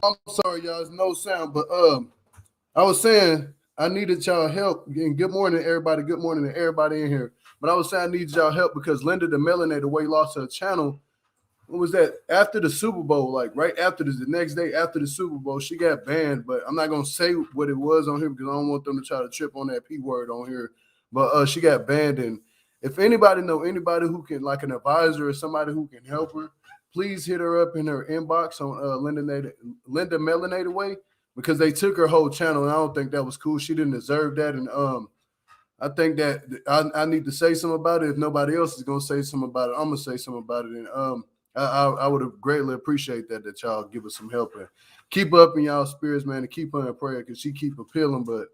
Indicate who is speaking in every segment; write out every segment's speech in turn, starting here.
Speaker 1: I'm sorry, y'all. There's no sound, but I was saying I needed y'all help. And good morning, everybody. Good morning to everybody in here. But I was saying I needed y'all help because Linda the Melanator weight lost her channel. What was that? After the Super Bowl, like right after the next day after the Super Bowl, she got banned. But I'm not gonna say what it was on here because I don't want them to try to trip on that P word on here. But she got banned, and if anybody know anybody who can, like an advisor or somebody who can help her, please hit her up in her inbox on Linda Melanator Way because they took her whole channel, and I don't think that was cool. She didn't deserve that, and I think that I need to say something about it. If nobody else is gonna say something about it, I'm gonna say something about it, and I would have greatly appreciate that y'all give us some help and keep up in y'all spirits, man, and keep her in prayer because she keep appealing, but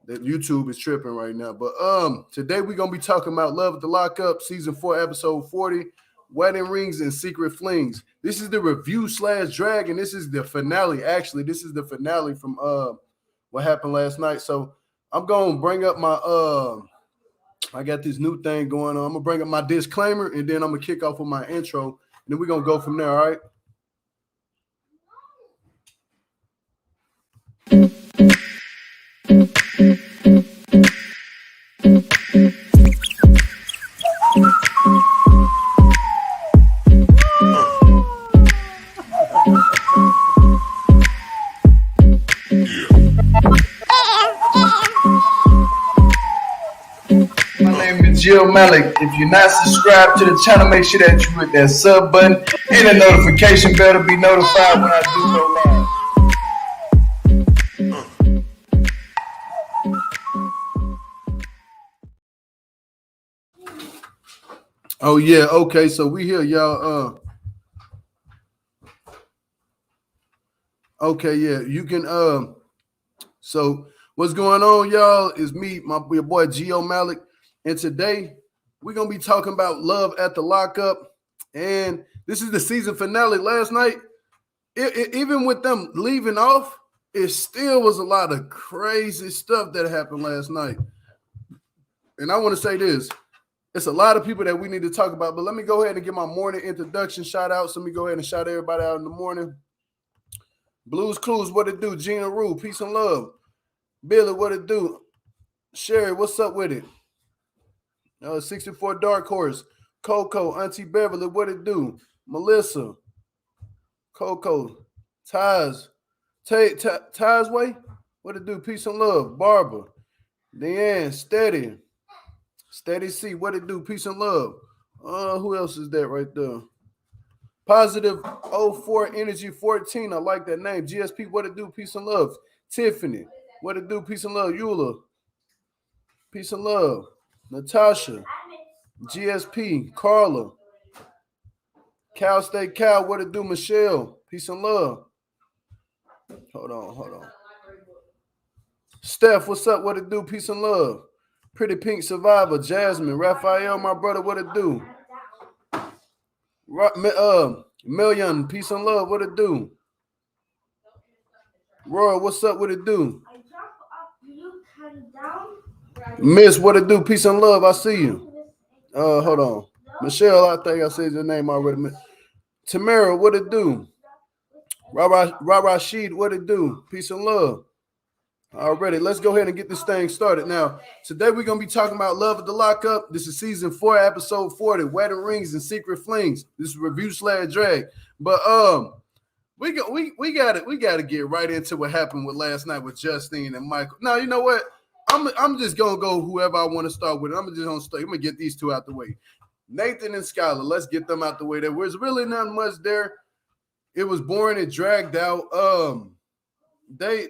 Speaker 1: that YouTube is tripping right now. But today we're gonna be talking about Love at the Lockup, season 4, episode 40, Wedding Rings and Secret Flings. This is the review / drag, and this is the finale. Actually, this is the finale from what happened last night. So I'm gonna bring up my I got this new thing going on. I'm gonna bring up my disclaimer and then I'm gonna kick off with my intro, and then we're gonna go from there. All right. Jill Malik. If you're not subscribed to the channel, make sure that you hit that sub button and the notification bell to be notified when I do go live. Oh yeah, okay. So we here, y'all. Okay, yeah, you can. So what's going on, y'all? Is me, your boy Gio Malik. And today we're gonna be talking about Love at the Lockup, and this is the season finale. Last night, even with them leaving off, it still was a lot of crazy stuff that happened last night. And I want to say this: it's a lot of people that we need to talk about. But let me go ahead and get my morning introduction shout out. So let me go ahead and shout everybody out in the morning. Blues Clues, what it do? Gina Rue, peace and love. Billy, what it do? Sherry, what's up with it? 64 Dark Horse, Coco, Auntie Beverly, what it do? Melissa, Coco, Taz, Taz Way, what it do? Peace and love. Barbara, Deanne, Steady C, what it do? Peace and love. Who else is that right there? Positive 04 Energy 14, I like that name. GSP, what it do? Peace and love. Tiffany, what it do? Peace and love. Eula, peace and love. Natasha, GSP, Carla, Cal State Cal, what it do? Michelle, peace and love. Hold on. Steph, what's up? What it do? Peace and love. Pretty Pink Survivor, Jasmine, Raphael, my brother, what it do? Million, peace and love, what it do? Roy, what's up? What it do? I jump up, you come down. Miss, what it do? Peace and love. I see you. Hold on. Michelle, I think I said your name already. Tamara, what it do? Rashid, what it do? Peace and love. Already, let's go ahead and get this thing started. Now, today we're going to be talking about Love at the Lockup. This is season 4, episode 40, Wedding Rings and Secret Flings. This is review / drag. But we got to get right into what happened with last night with Justine and Michael. Now, you know what? I'm just gonna go whoever I want to start with. I'm gonna get these two out the way. Nathan and Skylar, let's get them out the way. There was really not much there. It was boring and dragged out. They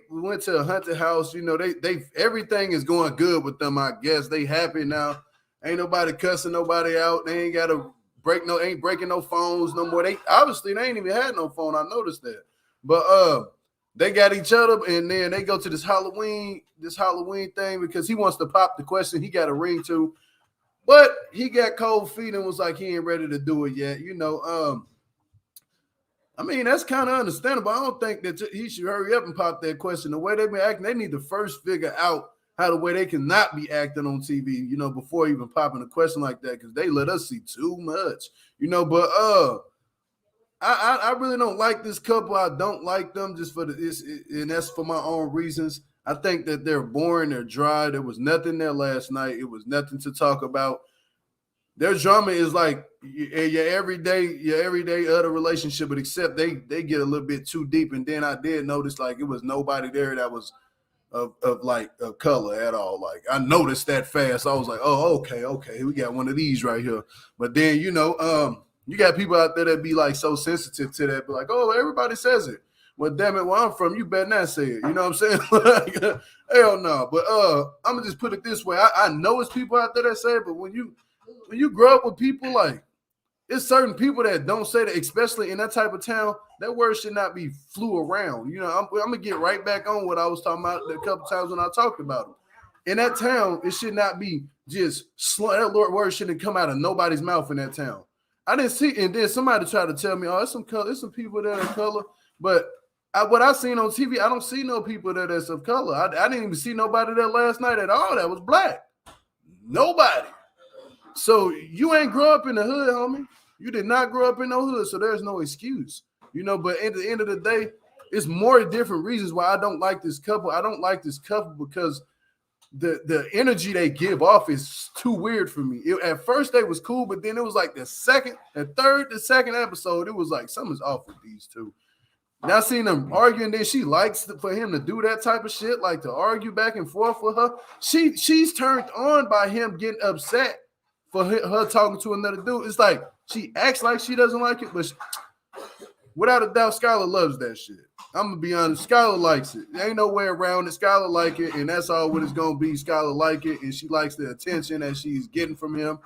Speaker 1: went to a haunted house. You know, they everything is going good with them. I guess they happy now. Ain't nobody cussing nobody out. They ain't ain't breaking no phones no more. They ain't even had no phone. I noticed that. But they got each other, and then they go to this Halloween thing because he wants to pop the question. He got a ring too, but he got cold feet and was like he ain't ready to do it yet. You know, I mean that's kind of understandable. I don't think that he should hurry up and pop that question. The way they've been acting, they need to first figure out how the way they can not be acting on TV. You know, before even popping a question like that because they let us see too much. You know, but I really don't like this couple. I don't like them just for and that's for my own reasons. I think that they're boring, they're dry. There was nothing there last night. It was nothing to talk about. Their drama is like your everyday other relationship, but except they get a little bit too deep. And then I did notice like it was nobody there that was of color at all. Like I noticed that fast. I was like, oh, okay, we got one of these right here. But then you got people out there that be like so sensitive to that, be like, oh, everybody says it. Well, damn it, where I'm from, you better not say it. You know what I'm saying? Like, hell no. But I'm gonna just put it this way. I know it's people out there that say it, but when you grow up with people, like it's certain people that don't say that, especially in that type of town, that word should not be flew around. You know, I'm gonna get right back on what I was talking about a couple times when I talked about it. In that town, it should not be just that word shouldn't come out of nobody's mouth in that town. I didn't see, and then somebody tried to tell me, oh, there's some people that are color, but what I seen on TV, I don't see no people that's of color. I didn't even see nobody there last night at all that was black. Nobody. So you ain't grow up in the hood, homie. You did not grow up in no hood, so there's no excuse. But at the end of the day, it's more different reasons why I don't like this couple. I don't like this couple because the energy they give off is too weird for me. At first they was cool, but then it was like the second episode, it was like something's off with these two. Now seeing them arguing, then she likes for him to do that type of shit, like to argue back and forth with her. She's turned on by him getting upset for her talking to another dude. It's like she acts like she doesn't like it, but without a doubt, Skylar loves that shit. I'm gonna be honest, Skylar likes it. There ain't no way around it. Skylar like it, and that's all what it's gonna be. Skylar like it, and she likes the attention that she's getting from him.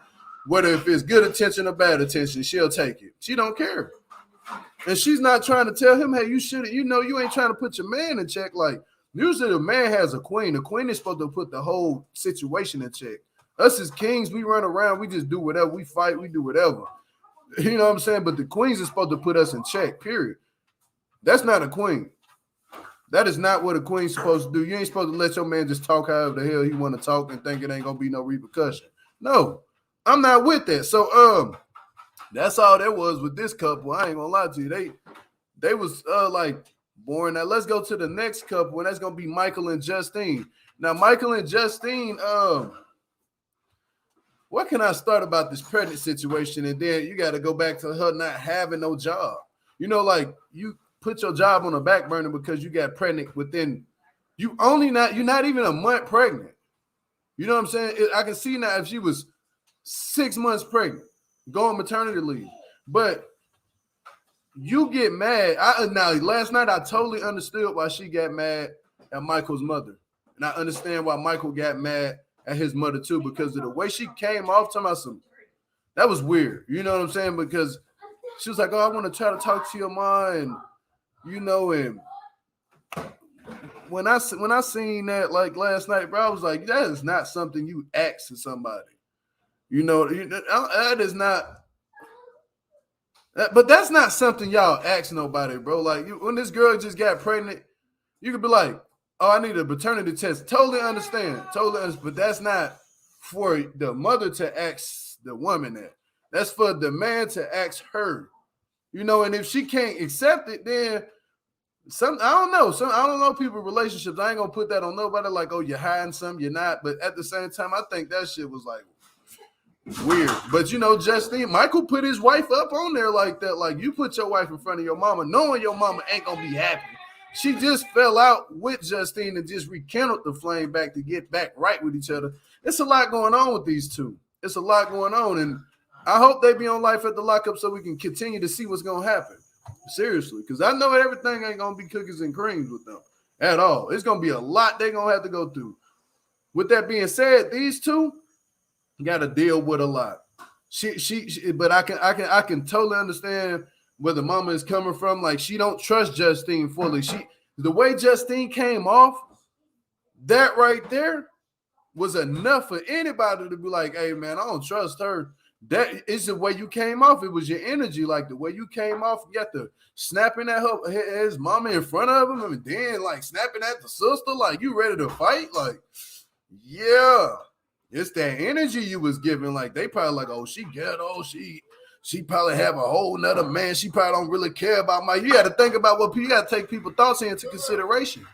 Speaker 1: Whether if it's good attention or bad attention, she'll take it. She don't care. And she's not trying to tell him, hey, you should, you ain't trying to put your man in check. Like, usually the man has a queen. The queen is supposed to put the whole situation in check. Us as kings, we run around, we just do whatever. We fight, we do whatever. You know what I'm saying? But the queens is supposed to put us in check, period. That's not a queen. That is not what a queen's supposed to do. You ain't supposed to let your man just talk however the hell he want to talk and think it ain't going to be no repercussion. No, I'm not with that. So, that's all there was with this couple. I ain't gonna lie to you. They was like boring. Now let's go to the next couple, and that's gonna be Michael and Justine. Now, Michael and Justine, what can I start about this pregnant situation? And then you got to go back to her not having no job. Like you put your job on the back burner because you got pregnant you're not even a month pregnant. You know what I'm saying? I can see now if she was 6 months pregnant, go on maternity leave. But you get mad. Now, last night I totally understood why she got mad at Michael's mother. And I understand why Michael got mad at his mother too, because of the way she came off talking about that was weird. You know what I'm saying? Because she was like, oh, I want to try to talk to your mom. And when I seen that like last night, bro, I was like, that is not something you ask to somebody. That is not. But that's not something y'all ask nobody, bro. Like when this girl just got pregnant, you could be like, "Oh, I need a paternity test." Totally understand, but that's not for the mother to ask the woman that. That's for the man to ask her. And if she can't accept it, then I don't know people's relationships. I ain't gonna put that on nobody. Like, oh, you're hiding something, you're not. But at the same time, I think that shit was like weird. But Justine, Michael put his wife up on there like that. Like, you put your wife in front of your mama, knowing your mama ain't gonna be happy. She just fell out with Justine and just rekindled the flame back to get back right with each other. It's a lot going on with these two. It's a lot going on, and I hope they be on Life at the Lockup so we can continue to see what's gonna happen. Seriously, because I know everything ain't gonna be cookies and creams with them at all. It's gonna be a lot they're gonna have to go through. With that being said, these two got to deal with a lot. But I can totally understand where the mama is coming from. Like, she don't trust Justine fully. The way Justine came off, that right there was enough for anybody to be like, hey man, I don't trust her. That is the way you came off. It was your energy, like the way you came off. You got the snapping at his mama in front of him, and then like snapping at the sister, like you ready to fight. Like, yeah. It's that energy you was giving. Like, they probably like, oh, she ghetto. She she probably have a whole nother man. She probably don't really care about Mike. You got to think about what you got to take people's thoughts into consideration.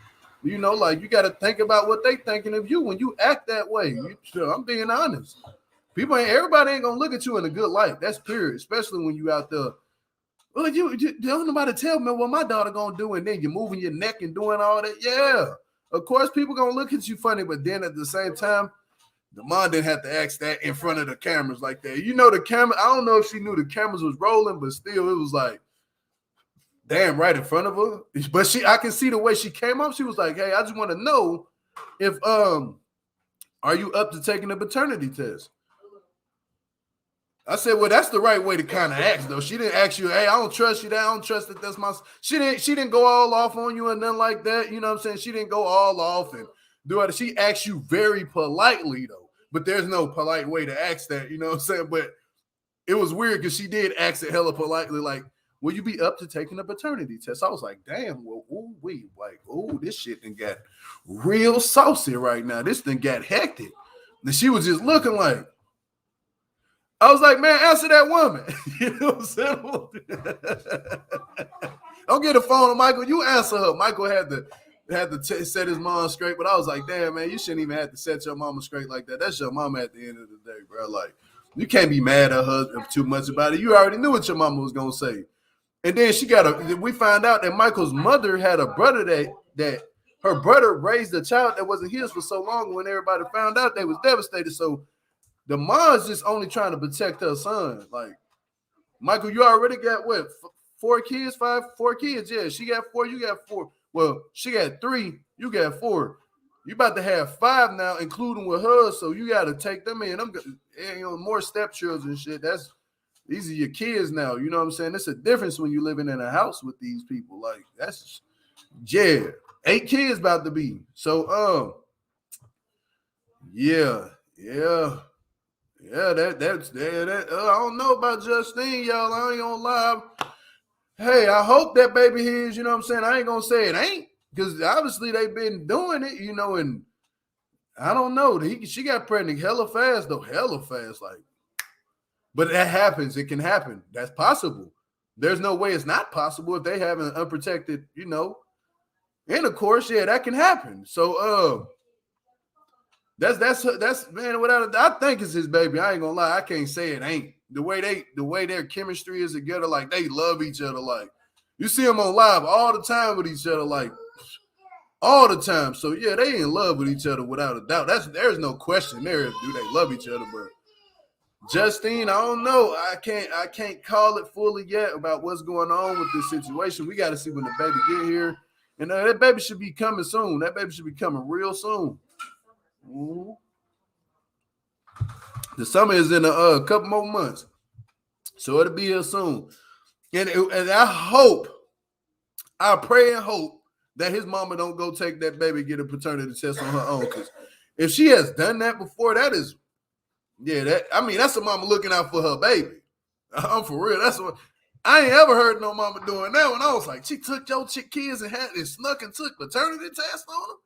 Speaker 1: You know, like you got to think about what they thinking of you when you act that way. I'm being honest. Everybody ain't gonna look at you in a good light. That's period. Especially when you out there. Well, you don't nobody tell me what my daughter gonna do, and then you're moving your neck and doing all that. Yeah, of course people gonna look at you funny, but then at the same time, the mom didn't have to ask that in front of the cameras like that. You know, the camera. I don't know if she knew the cameras was rolling, but still, it was like, damn, right in front of her. But I can see the way she came up. She was like, "Hey, I just want to know if are you up to taking a paternity test?" I said, well, that's the right way to kind of ask, though. She didn't ask you, hey, I don't trust you that. I don't trust that that's my... She didn't go all off on you and nothing like that. You know what I'm saying? She didn't go all off and do it. She asked you very politely, though. But there's no polite way to ask that, you know what I'm saying? But it was weird because she did ask it hella politely, like, will you be up to taking a paternity test? I was like, damn, well, this shit done got real saucy right now. This thing got hectic. And she was just looking like... I was like, man, answer that woman. You know what I'm saying? Don't get a phone to Michael. You answer her. Michael had to set his mom straight, but I was like, damn, man, you shouldn't even have to set your mama straight like that. That's your mama at the end of the day, bro. Like, you can't be mad at her too much about it. You already knew what your mama was gonna say. And then we found out that Michael's mother had a brother that her brother raised a child that wasn't his for so long. When everybody found out, they was devastated. So the mom's just only trying to protect her son. Like, Michael, you already got what? 4 kids? 4 kids? Yeah, she got 4. You got 4. Well, she got 3. You got 4. You about to have 5 now, including with her. So you got to take them in. More stepchildren and shit. These are your kids now. You know what I'm saying? It's a difference when you're living in a house with these people. Like, that's 8 kids about to be. So, yeah. Yeah, that's that. I don't know about Justine, y'all. I ain't gonna lie. Hey, I hope that baby his, you know what I'm saying? I ain't gonna say it ain't, because obviously they've been doing it, you know, and I don't know. She got pregnant hella fast, though. Hella fast, like. But that happens. It can happen. That's possible. There's no way it's not possible if they have an unprotected, you know, intercourse. Yeah, that can happen. So, That's man, without I think it's his baby. I ain't gonna lie, I can't say it ain't. The way their chemistry is together, like they love each other. Like you see them on live all the time with each other, like all the time. So yeah, they in love with each other without a doubt. There's no question there. Do they love each other? But Justine, I don't know. I can't call it fully yet about what's going on with this situation. We got to see when the baby get here, and that baby should be coming soon. That baby should be coming real soon. Mm-hmm. The summer is in a couple more months, so it'll be here soon. And I pray and hope that his mama don't go take that baby, get a paternity test on her own. Because if she has done that before, that's a mama looking out for her baby. I'm for real. That's what I ain't ever heard no mama doing that one. I was like, she took your kids and snuck and took paternity test on them.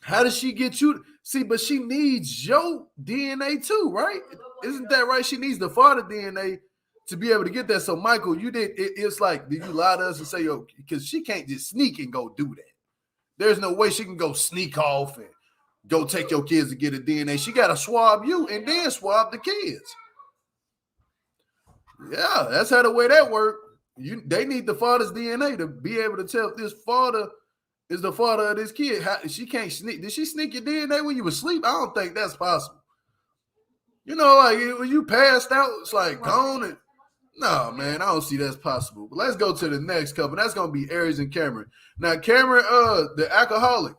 Speaker 1: How does she get you? See, but she needs your DNA too, right? Isn't that right? She needs the father DNA to be able to get that. So, Michael, it's like, did you lie to us and say, yo, because she can't just sneak and go do that. There's no way she can go sneak off and go take your kids to get a DNA. She got to swab you and then swab the kids. Yeah, that's how the way that works. They need the father's DNA to be able to tell if this father is the father of this kid. She can't sneak. Did she sneak your DNA when you were asleep? I don't think that's possible. You know, like when you passed out, it's like gone. And no, man, I don't see that's possible. But let's go to the next couple. That's gonna be Aries and Cameron. Now, Cameron, the alcoholic.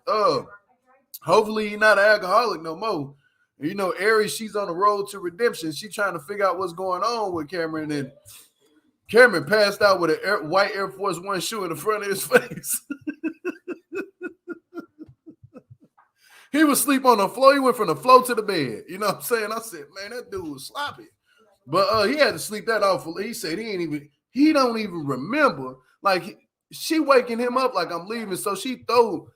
Speaker 1: Hopefully he's not an alcoholic no more. You know, Aries, she's on the road to redemption. She's trying to figure out what's going on with Cameron, and Cameron passed out with a white Air Force One shoe in the front of his face. He was asleep on the floor. He went from the floor to the bed. You know what I'm saying? I said, man, that dude was sloppy. But he had to sleep that off. He said he don't even remember. Like, she waking him up like I'm leaving. So she threw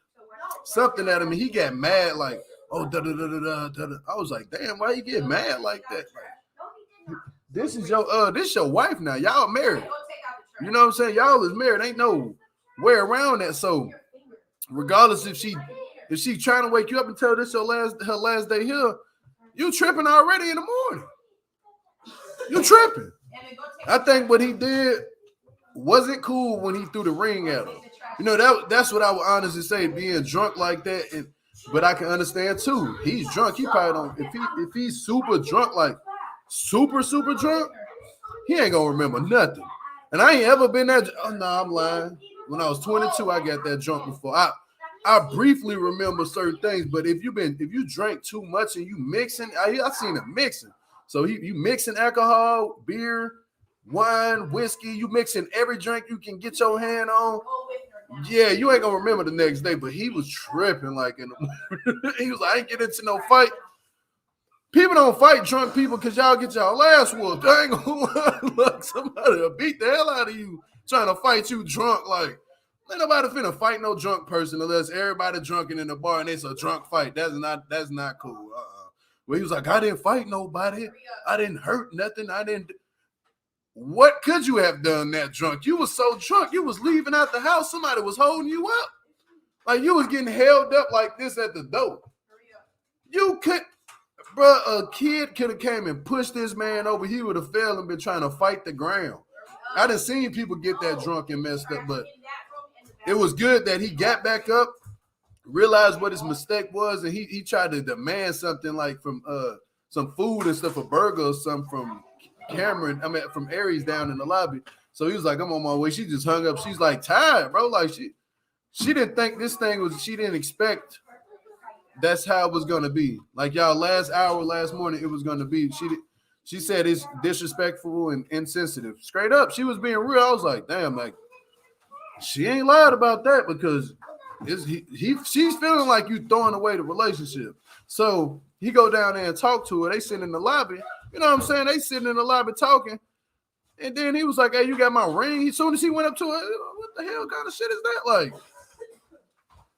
Speaker 1: something at him and he got mad like, oh, da-da-da-da-da-da. I was like, damn, why you get mad like that? This is your wife now. Y'all married. You know what I'm saying? Y'all is married. Ain't no way around that. So regardless if she trying to wake you up and tell this her last day here, you tripping already in the morning. You tripping. I think what he did wasn't cool when he threw the ring at her. You know, that's what I would honestly say, being drunk like that. But I can understand too. He's drunk. He probably don't. If he's super drunk, like super drunk, he ain't gonna remember nothing. And I ain't ever been that. Oh no, I'm lying. When I was 22, I got that drunk before. I briefly remember certain things, but if you drank too much and you mixing, I seen him mixing. So you mixing alcohol, beer, wine, whiskey, you mixing every drink you can get your hand on. Yeah, you ain't gonna remember the next day, but he was tripping like in the morning. He was like, I ain't get into no fight. People don't fight drunk people because y'all get y'all ass whooped. I ain't gonna look, somebody will beat the hell out of you trying to fight you drunk. Like, ain't nobody finna fight no drunk person unless everybody drunken in the bar and it's a drunk fight. That's not cool. Well, he was like, I didn't fight nobody. I didn't hurt nothing. What could you have done that drunk? You was so drunk. You was leaving out the house. Somebody was holding you up. Like you was getting held up like this at the door. You could, bro, a kid could have came and pushed this man over. He would have fell and been trying to fight the ground. I done seen people get that drunk and messed up, but it was good that he got back up, realized what his mistake was, and he tried to demand something like from some food and stuff, a burger or something from Cameron, from Aries down in the lobby. So he was like, I'm on my way. She just hung up. She's like tired, bro. Like she didn't think this thing was, she didn't expect that's how it was gonna be. Like y'all last morning, it was gonna be. She said it's disrespectful and insensitive. Straight up. She was being real. I was like, damn, like she ain't lied about that because she's feeling like you throwing away the relationship. So he go down there and talk to her. They sitting in the lobby. You know what I'm saying? They sitting in the lobby talking. And then he was like, hey, you got my ring? As soon as he went up to her, what the hell kind of shit is that? Like,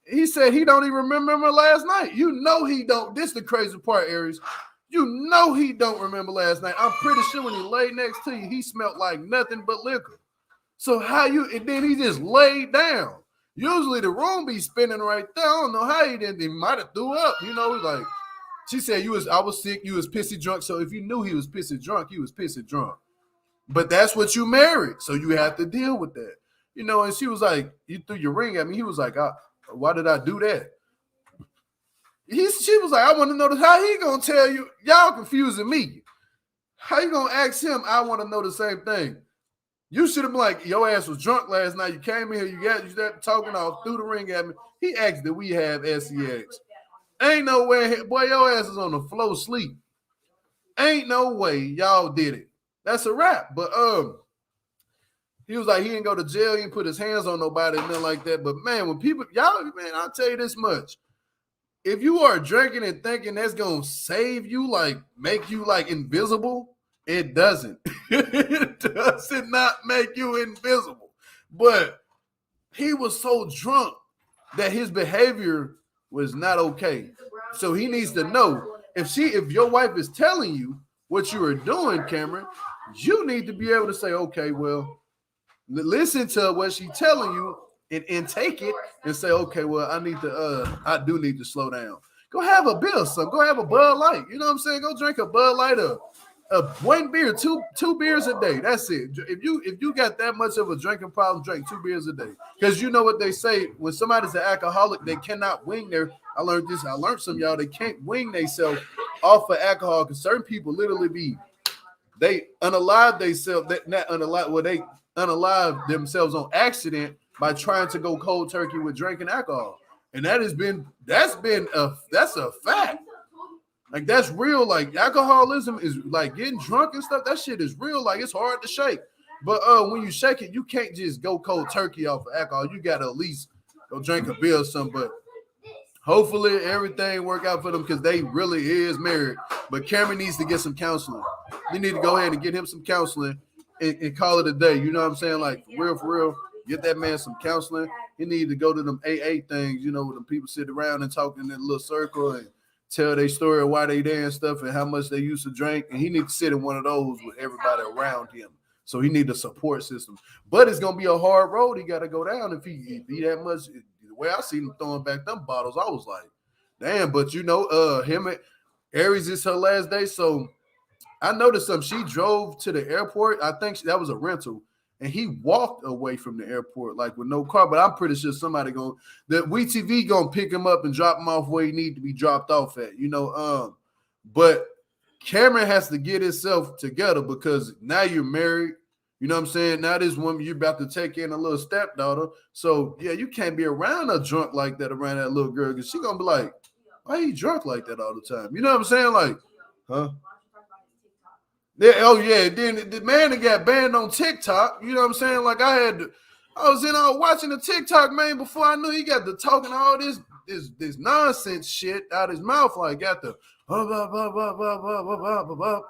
Speaker 1: he said he don't even remember last night. You know he don't. This is the crazy part, Aries. You know he don't remember last night. I'm pretty sure when he laid next to you, he smelled like nothing but liquor. So and then he just laid down. Usually the room be spinning right there. I don't know how he didn't. He might have threw up. You know, like, she said, I was sick, you was pissy drunk. So if you knew he was pissy drunk, he was pissy drunk. But that's what you married. So you have to deal with that. You know, and she was like, you threw your ring at me. He was like, why did I do that? She was like, I want to know how he going to tell you. Y'all confusing me. How you going to ask him? I want to know the same thing. You should have been like, your ass was drunk last night. You came in here, you started talking off, threw the ring at me. He asked, did we have sex? Ain't no way, boy, your ass is on the floor sleep. Ain't no way y'all did it. That's a wrap. But he was like, he didn't go to jail, he didn't put his hands on nobody, nothing like that. But man, when people, y'all, man, I'll tell you this much. If you are drinking and thinking that's gonna save you, like make you like invisible, it doesn't. It does not make you invisible. But he was so drunk that his behavior was not okay. So he needs to know if your wife is telling you what you are doing, Cameron, you need to be able to say, okay, well, listen to what she's telling you and take it and say, okay, well, I do need to slow down. Go have a beer, son. Go have a Bud Light. You know what I'm saying? Go drink a Bud Light, one beer, two beers a day. That's it. If you got that much of a drinking problem, drink 2 beers a day. Because you know what they say, when somebody's an alcoholic, they cannot wing I learned some of y'all, they can't wing themselves off of alcohol because certain people literally they unalive themselves, they unalive themselves on accident by trying to go cold turkey with drinking alcohol. And that's a fact. Like, that's real. Like, alcoholism is like getting drunk and stuff. That shit is real. Like, it's hard to shake. But when you shake it, you can't just go cold turkey off of alcohol. You got to at least go drink a beer or something. But hopefully everything work out for them because they really is married. But Cameron needs to get some counseling. You need to go ahead and get him some counseling and call it a day. You know what I'm saying? Like, for real. Get that man some counseling. He need to go to them AA things, you know, where the people sit around and talk in a little circle and tell their story of why they there and stuff and how much they used to drink. And he needs to sit in one of those with everybody around him. So he need a support system. But it's gonna be a hard road he gotta go down if he that much. The way I seen him throwing back them bottles, I was like, damn. But you know, him and Aries is her last day. So I noticed something. She drove to the airport. I think that was a rental. And he walked away from the airport like with no car. But I'm pretty sure somebody the WETV gonna pick him up and drop him off where he need to be dropped off at. You know, but Cameron has to get himself together because now you're married. You know what I'm saying? Now this woman, you're about to take in a little stepdaughter. So, yeah, you can't be around a drunk like that around that little girl because she's going to be like, why you drunk like that all the time? You know what I'm saying? Like, huh? Yeah, oh, yeah. Then the man that got banned on TikTok, you know what I'm saying? Like I was watching the TikTok, man, before I knew he got to talking all this nonsense shit out his mouth. Like, got the blah, blah, blah, blah, blah, blah, blah, blah, blah, blah.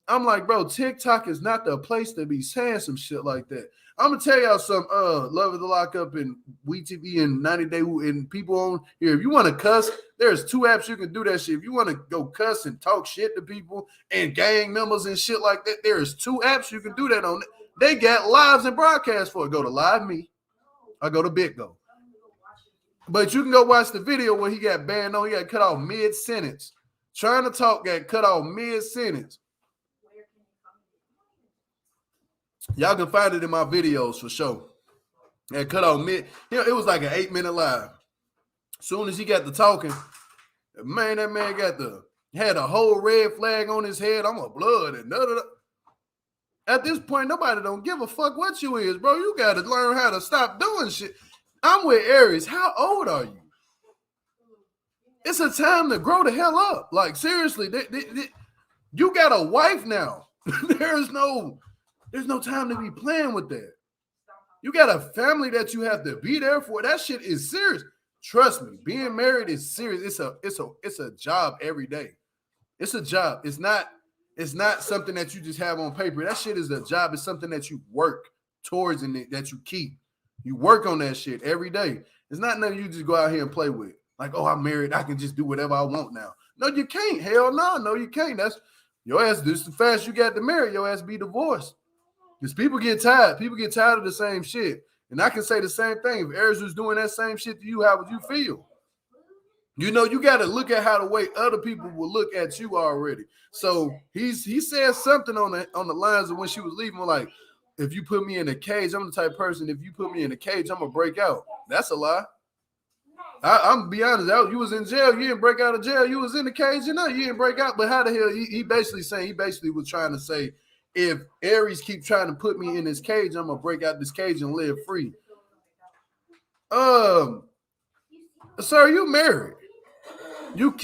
Speaker 1: I'm like, bro, TikTok is not the place to be saying some shit like that. I'm gonna tell y'all some Love at the Lockup and WeTV and 90 Day and people on here. If you want to cuss, there's 2 apps you can do that shit. If you want to go cuss and talk shit to people and gang members and shit like that, there's 2 apps you can do that on. They got lives and broadcasts for it. Go to Live Me or go to BitGo. But you can go watch the video where he got banned on. He got cut off mid-sentence. Trying to talk got cut off mid-sentence. Y'all can find it in my videos for sure. And cut off mid. You know, it was like an 8-minute live. As soon as he got to talking, man, that man had a whole red flag on his head. I'm a blood and da. At this point, nobody don't give a fuck what you is, bro. You got to learn how to stop doing shit. I'm with Aries. How old are you? It's a time to grow the hell up. Like, seriously, you got a wife now. There's no time to be playing with that. You got a family that you have to be there for. That shit is serious. Trust me, being married is serious. It's a job every day. It's a job. It's not something that you just have on paper. That shit is a job. It's something that you work towards and that you keep. You work on that shit every day. It's not nothing you just go out here and play with. Like, oh, I'm married. I can just do whatever I want now. No, you can't. Hell no. No, you can't. That's your ass. This is the fast you got to marry. Your ass be divorced. Because people get tired. People get tired of the same shit. And I can say the same thing. If Aries was doing that same shit to you, how would you feel? You know, you got to look at how the way other people will look at you already. So he said something on the lines of when she was leaving, like, if you put me in a cage, I'm the type of person, if you put me in a cage, I'm going to break out. That's a lie. I'm going to be honest. You was in jail. You didn't break out of jail. You was in the cage. You didn't break out. But how the hell? He basically was trying to say, if Aries keep trying to put me in this cage, I'm going to break out this cage and live free. Sir, you married.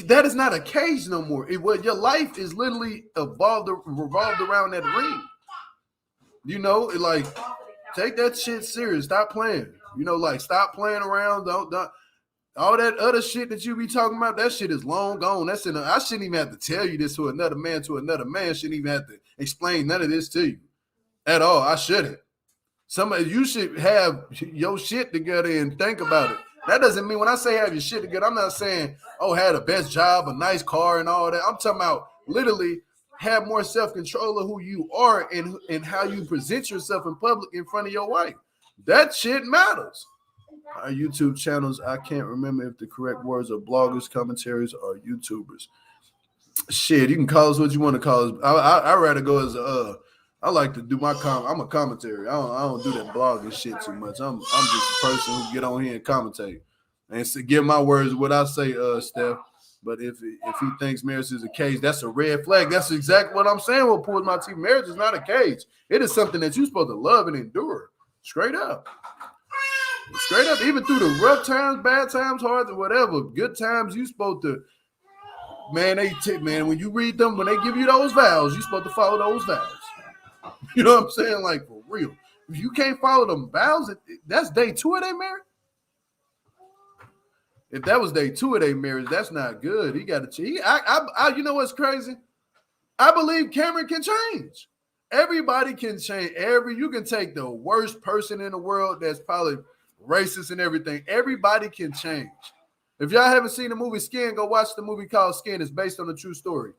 Speaker 1: That is not a cage no more. Your life is literally revolved around that ring. You know, like, take that shit serious. Stop playing. You know, like, stop playing around. Don't all that other shit that you be talking about, that shit is long gone. I shouldn't even have to tell you this to another man. Shouldn't even have to explain none of this to you at all. I shouldn't. You should have your shit together and think about it. That doesn't mean when I say have your shit together, I'm not saying, oh, have the best job, a nice car and all that. I'm talking about literally have more self-control of who you are and how you present yourself in public in front of your wife. That shit matters. Our YouTube channels, I can't remember if the correct words are bloggers, commentaries, or YouTubers. Shit, you can call us what you want to call us. I rather go as I like to do I'm a commentary. I don't do that blogging shit too much. I'm just a person who get on here and commentate and give my words what I say, Steph. But if he thinks marriage is a cage, that's a red flag. That's exactly what I'm saying. What pulls my teeth? Marriage is not a cage. It is something that you're supposed to love and endure. Straight up. Straight up, even through the rough times, bad times, hard, whatever, good times, you supposed to, man, when you read them, when they give you those vows, you're supposed to follow those vows. You know what I'm saying? Like, for real. If you can't follow them vows, that's day 2 of their marriage. If that was day 2 of their marriage, that's not good. He got to change. You know what's crazy? I believe Cameron can change. Everybody can change. You can take the worst person in the world that's probably racist and everything. Everybody can change. If y'all haven't seen the movie Skin, go watch the movie called Skin. It's based on a true story.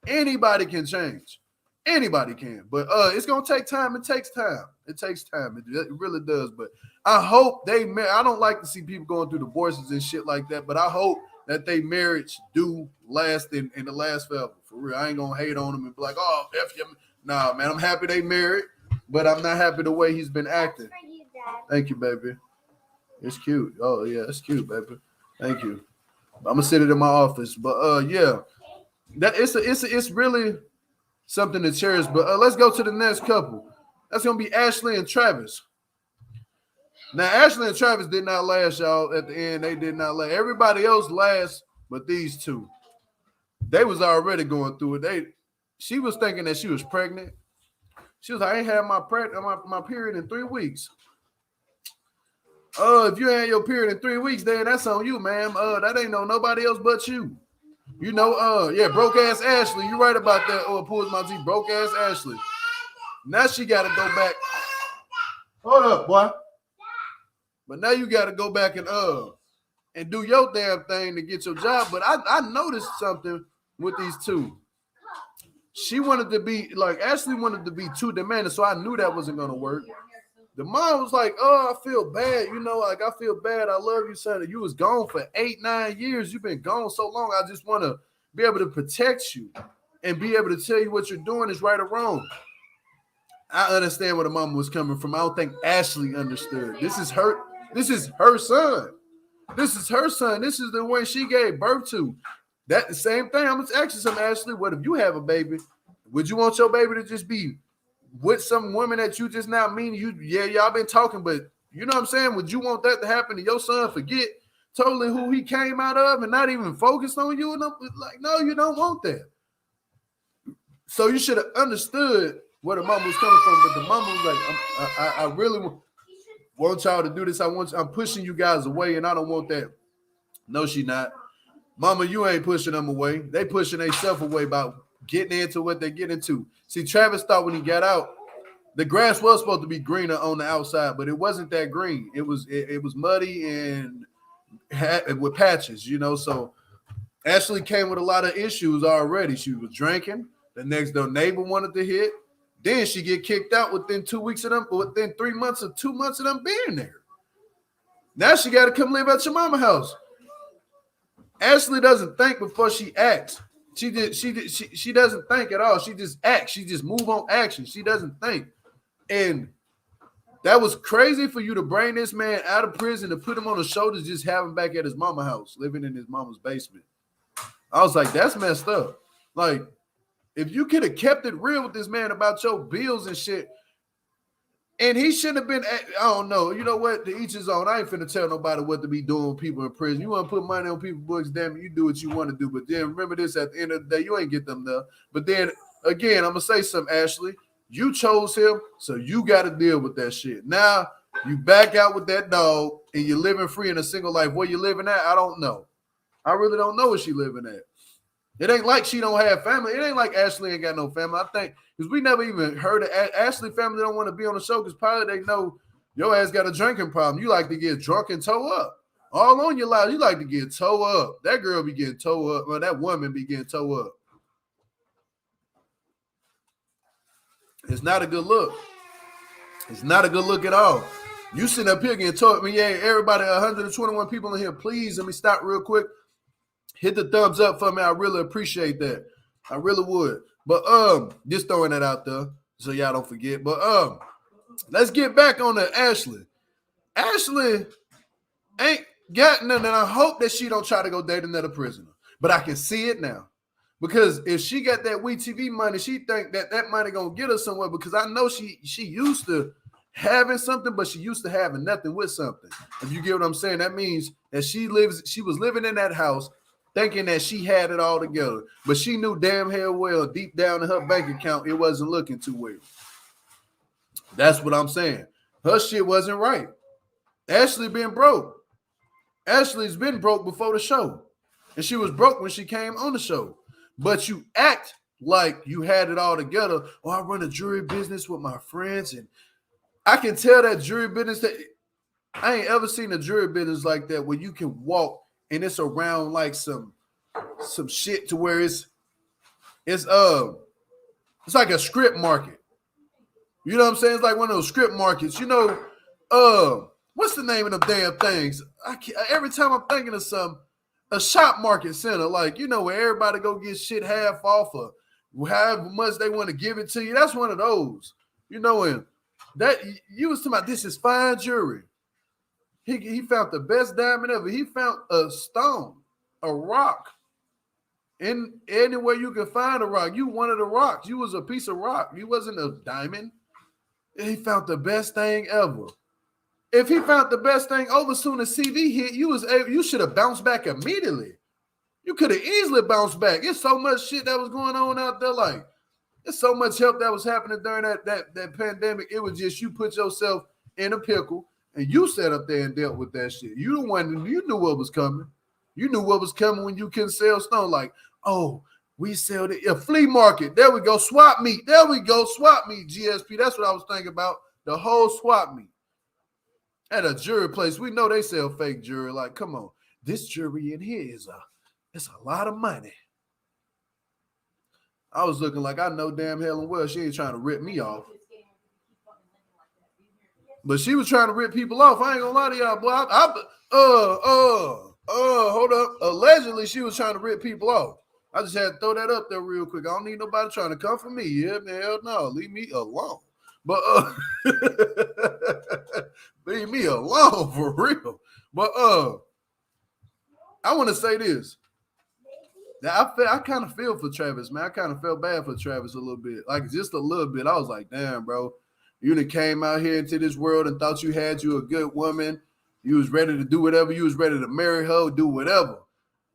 Speaker 1: Anybody can change. Anybody can. But it's going to take time. It takes time. It takes time. It really does. But I hope they marry. I don't like to see people going through divorces and shit like that, but I hope that they marriage do last and the last forever. For real. I ain't going to hate on them and be like, oh, F you. Nah, man, I'm happy they married, but I'm not happy the way he's been acting. Thank you, baby. It's cute. Oh, yeah, it's cute, baby. Thank you. I'm going to sit it in my office. But, yeah, that it's really something to cherish. But let's go to the next couple. That's going to be Ashley and Travis. Now, Ashley and Travis did not last, y'all. At the end, they did not last. Everybody else last, but these two. They was already going through it. She was thinking that she was pregnant. She was like, I ain't had my period in 3 weeks. If you ain't your period in 3 weeks, then that's on you, ma'am. That ain't on nobody else but you. You know, yeah, broke ass Ashley. You right about that. Pulls my G, broke ass Ashley. Now she got to go back. Hold up, boy. But now you got to go back and do your damn thing to get your job. But I noticed something with these two. She wanted to be like Ashley wanted to be too demanding, so I knew that wasn't gonna work. The mom was like, "Oh, I feel bad, you know, like I feel bad. I love you, son. You was gone for 8-9 years. You've been gone so long. I just want to be able to protect you and be able to tell you what you're doing is right or wrong." I understand where the mama was coming from. I don't think Ashley understood. This is her son. This is her son. This is the one she gave birth to. That the same thing. I'm gonna ask you something, Ashley. What if you have a baby? Would you want your baby to just be with some woman that you just not mean? Y'all been talking, but you know what I'm saying? Would you want that to happen to your son? Forget totally who he came out of and not even focused on you? Like, no, you don't want that. So you should have understood where the mama was coming from. But the mama was like, I really want y'all to do this. I'm pushing you guys away, and I don't want that. No, she not. Mama, you ain't pushing them away. They pushing themselves away by getting into what they get into. See, Travis thought when he got out, the grass was supposed to be greener on the outside, but it wasn't that green. It was muddy and with patches, you know. So Ashley came with a lot of issues already. She was drinking. The next door neighbor wanted to hit. Then she get kicked out within 2 weeks of them, within 3 months or 2 months of them being there. Now she got to come live at your mama's house. Ashley doesn't think before she acts. She doesn't think at all. She just acts. She just move on action. She doesn't think. And that was crazy for you to bring this man out of prison to put him on the shoulders, just have him back at his mama's house, living in his mama's basement. I was like, that's messed up. Like, if you could have kept it real with this man about your bills and shit, and he shouldn't have been, I don't know. You know what? To each his own. I ain't finna tell nobody what to be doing with people in prison. You want to put money on people's books, damn it, you do what you want to do. But then remember this, at the end of the day, you ain't get them there. But then, again, I'm going to say something, Ashley. You chose him, so you got to deal with that shit. Now, you back out with that dog, and you're living free in a single life. Where you living at, I don't know. I really don't know where she living at. It ain't like she don't have family. It ain't like Ashley ain't got no family. I think because we never even heard of Ashley family don't want to be on the show because probably they know your ass got a drinking problem. You like to get drunk and toe up. All on your life, you like to get toe up. That girl be getting toe up. Well, that woman be getting toe up. It's not a good look. It's not a good look at all. You sitting up here getting toe up. I mean, yeah, everybody, 121 people in here, please let me stop real quick. Hit the thumbs up for me. I really appreciate that. I really would. But just throwing that out there so y'all don't forget. But let's get back on to Ashley. Ashley ain't got nothing, and I hope that she don't try to go date another prisoner. But I can see it now. Because if she got that WETV money, she think that money gonna get her somewhere. Because I know she used to having something, but she used to having nothing with something. If you get what I'm saying, that means that she was living in that house thinking that she had it all together. But she knew damn hell well, deep down in her bank account, it wasn't looking too well. That's what I'm saying. Her shit wasn't right. Ashley been broke. Ashley's been broke before the show. And she was broke when she came on the show. But you act like you had it all together. Oh, I run a jewelry business with my friends. And I can tell that jewelry business that I ain't ever seen a jewelry business like that where you can walk and it's around like some shit to where it's like a strip market. You know what I'm saying? It's like one of those strip markets. You know, what's the name of the damn things? Every time I'm thinking of a shop market center, like, you know, where everybody go get shit half off of however much they want to give it to you. That's one of those. You know, and that you was talking about this is fine jewelry. He found the best diamond ever. He found a stone, a rock. In anywhere you can find a rock. You wanted a rock. You was a piece of rock. You wasn't a diamond. And he found the best thing ever. If he found the best thing over soon as CV hit, you should have bounced back immediately. You could have easily bounced back. It's so much shit that was going on out there. Like, there's so much help that was happening during that pandemic. It was just you put yourself in a pickle and you sat up there and dealt with that shit. You the one, you knew what was coming. You knew what was coming when you couldn't sell stone. Like, oh, we sell a flea market. There we go. Swap meet. There we go. Swap meet, GSP. That's what I was thinking about. The whole swap meet. At a jewelry place, we know they sell fake jewelry. Like, come on. This jewelry in here it's a lot of money. I was looking like I know damn hell and well she ain't trying to rip me off. But she was trying to rip people off. I ain't gonna lie to y'all, boy. Hold up. Allegedly, she was trying to rip people off. I just had to throw that up there real quick. I don't need nobody trying to come for me. Yeah, man, hell no. Leave me alone. But leave me alone for real. But I want to say this. I kind of feel for Travis, man. I kind of felt bad for Travis a little bit. Like, just a little bit. I was like, damn, bro. You done came out here into this world and thought you had you a good woman. You was ready to do whatever. You was ready to marry her, do whatever.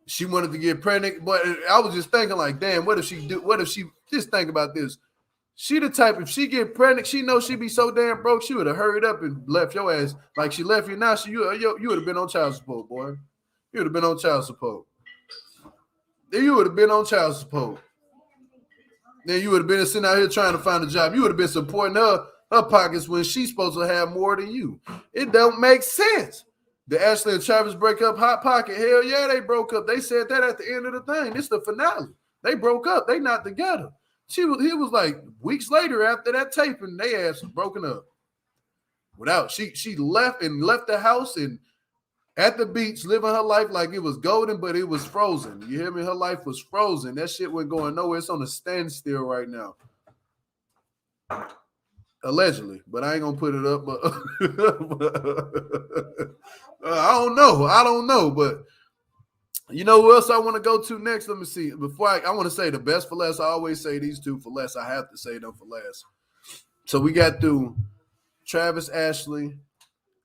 Speaker 1: She wanted to get pregnant, but I was just thinking like, damn, what if she just think about this. She the type, if she get pregnant, she knows she be so damn broke, she would have hurried up and left your ass. Like she left you now, you would have been on child support, boy. You would have been on child support. Then you would have been on child support. Then you would have been sitting out here trying to find a job. You would have been supporting her pockets when she's supposed to have more than you. It don't make sense. Did Ashley and Travis break up Hot Pocket? Hell yeah, they broke up. They said that at the end of the thing. This is the finale. They broke up. They not together. He was like weeks later after that taping, they ass was broken up. She left the house and at the beach living her life like it was golden, but it was frozen. You hear me? Her life was frozen. That shit wasn't going nowhere. It's on a standstill right now. Allegedly, but I ain't gonna put it up. But I don't know. But you know who else I want to go to next? Let me see. Before I want to say the best for last. I always say these two for last. I have to say them for last. So we got through Travis, Ashley,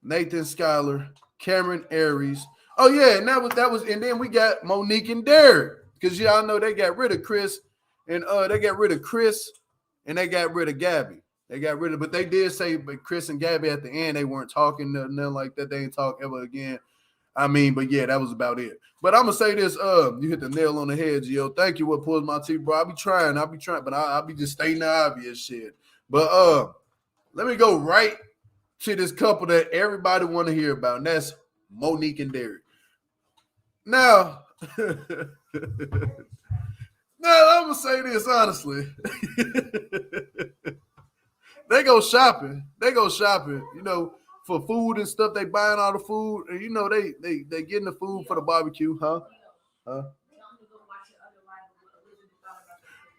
Speaker 1: Nathan, Skylar, Cameron, Aries. Oh yeah, and that was, and then we got Monique and Derek because y'all know they got rid of Chris, and they got rid of Chris, and they got rid of Gabby. They got rid of, but they did say, but Chris and Gabby at the end, they weren't talking, nothing like that. They ain't talk ever again. I mean, but yeah, that was about it. But I'm gonna say this, you hit the nail on the head, Gio. Thank you. What pulls my teeth, bro? I'll be trying, but I'll be just stating the obvious shit. But let me go right to this couple that everybody want to hear about, and that's Monique and Derek. Now, I'm gonna say this honestly. They go shopping, you know, for food and stuff. They buying all the food, and you know they getting the food for the barbecue, huh?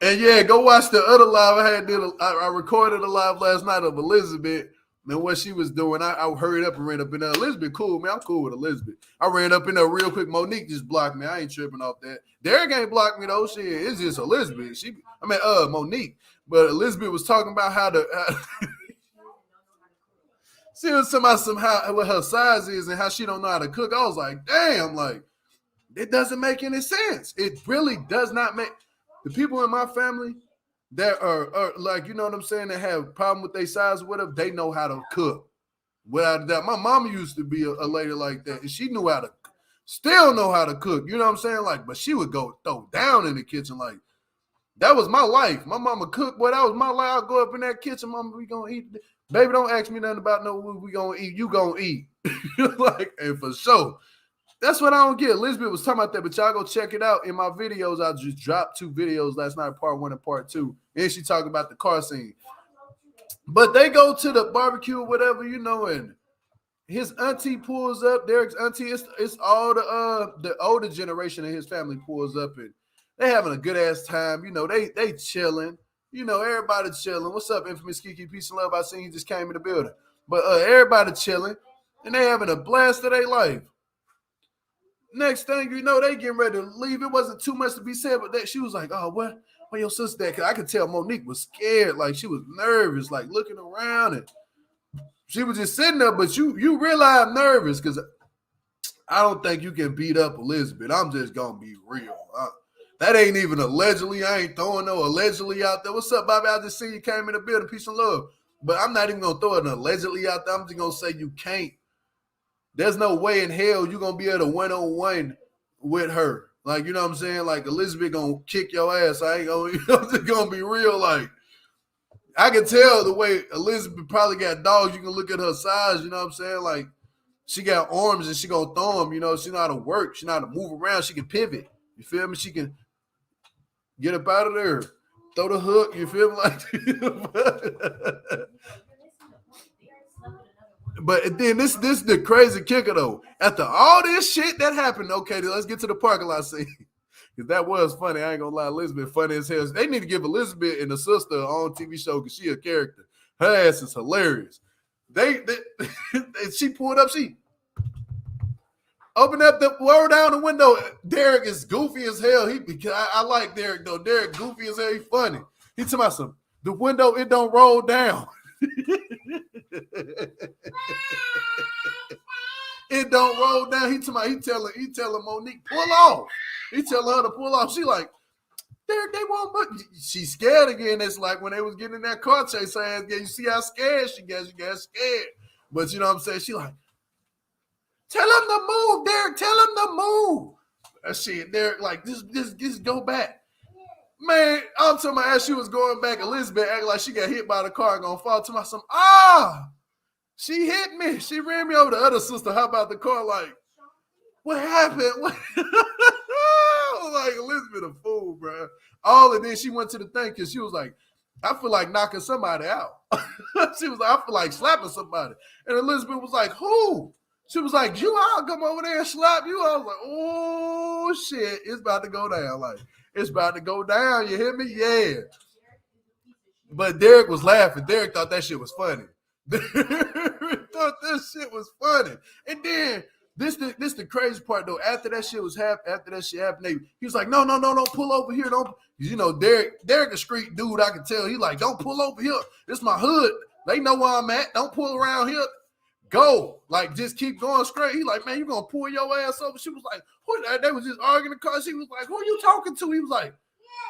Speaker 1: And yeah, go watch the other live. I recorded a live last night of Elizabeth and what she was doing. I hurried up and ran up in there. Elizabeth, cool, man. I'm cool with Elizabeth. I ran up in there real quick. Monique just blocked me. I ain't tripping off that. Derek ain't blocked me though. Shit, it's just Elizabeth. Monique. But Elizabeth was talking about how she was talking about somehow what her size is and how she don't know how to cook. I was like, damn, like it doesn't make any sense. It really does not make. The people in my family that are like, you know what I'm saying, that have a problem with their size or whatever, they know how to cook. Without a doubt. My mama used to be a lady like that, and she knew how to, still know how to cook. You know what I'm saying? Like, but she would go throw down in the kitchen. Like, that was my life. My mama cooked, boy, that was my life. I'll go up in that kitchen, mama, we gonna eat. Baby, don't ask me nothing about no what we gonna eat. You gonna eat. Like, and for sure. That's what I don't get. Elizabeth was talking about that, but y'all go check it out in my videos. I just dropped 2 videos last night, part 1 and part 2. And she talking about the car scene. But they go to the barbecue or whatever, you know, and his auntie pulls up. Derek's auntie, it's all the older generation of his family pulls up, and they having a good ass time. You know, they chilling. You know, everybody chilling. What's up, Infamous Kiki? Peace and love. I seen you just came in the building. But everybody chilling, and they having a blast of their life. Next thing you know, they getting ready to leave. It wasn't too much to be said, but that she was like, "Oh, what? Where your sister at?" Cause I could tell Monique was scared, like she was nervous, like looking around, and she was just sitting there. But you realize nervous, because I don't think you can beat up Elizabeth. I'm just gonna be real. That ain't even allegedly. I ain't throwing no allegedly out there. What's up, Bobby? I just see you came in the building. Peace and love. But I'm not even gonna throw it allegedly out there. I'm just gonna say you can't. There's no way in hell you're going to be able to one-on-one with her. Like, you know what I'm saying? Like, Elizabeth going to kick your ass. I ain't going to, I'm just going to be real. Like, I can tell the way Elizabeth probably got dogs. You can look at her size, you know what I'm saying? Like, she got arms and she going to throw them. You know, she know how to work. She know how to move around. She can pivot. You feel me? She can get up out of there. Throw the hook. You feel me? Like, but then this is the crazy kicker though. After all this shit that happened, okay, let's get to the parking lot scene. Because that was funny. I ain't gonna lie, Elizabeth funny as hell. They need to give Elizabeth and the sister on TV show because she a character. Her ass is hilarious. They she pulled up, she opened up roll down the window. Derek is goofy as hell. I like Derek though. Derek goofy as hell. He funny. He talking about some the window, it don't roll down. It don't roll down. He telling Monique, pull off. He telling her to pull off. She like, Derek, they won't look. She's scared again. It's like when they was getting in that car chase. You see how scared she got? She got scared. But you know what I'm saying? She like, tell him to move, Derek. Tell him to move. That shit, Derek, like, just go back. Man, I'm talking about as she was going back, Elizabeth acting like she got hit by the car and gonna fall to my she hit me. She ran me over. The other sister hop out the car like, what happened? What? Like, Elizabeth a fool, bro. All and then she went to the thing because she was like, I feel like knocking somebody out. She was like, I feel like slapping somebody. And Elizabeth was like, who? She was like, I'll come over there and slap you. I was like, oh shit, it's about to go down. Like, it's about to go down. You hear me? Yeah. But Derek was laughing. Derek thought that shit was funny. Derek thought that shit was funny. And then this the crazy part though. After that shit happened, he was like, no, don't pull over here. Don't, you know, Derek a street dude. I can tell. He like, don't pull over here. This my hood. They know where I'm at. Don't pull around here. Go. Like, just keep going straight. He like, man, you gonna pull your ass over? She was like, who? They was just arguing in the car. She was like, who are you talking to? He was like,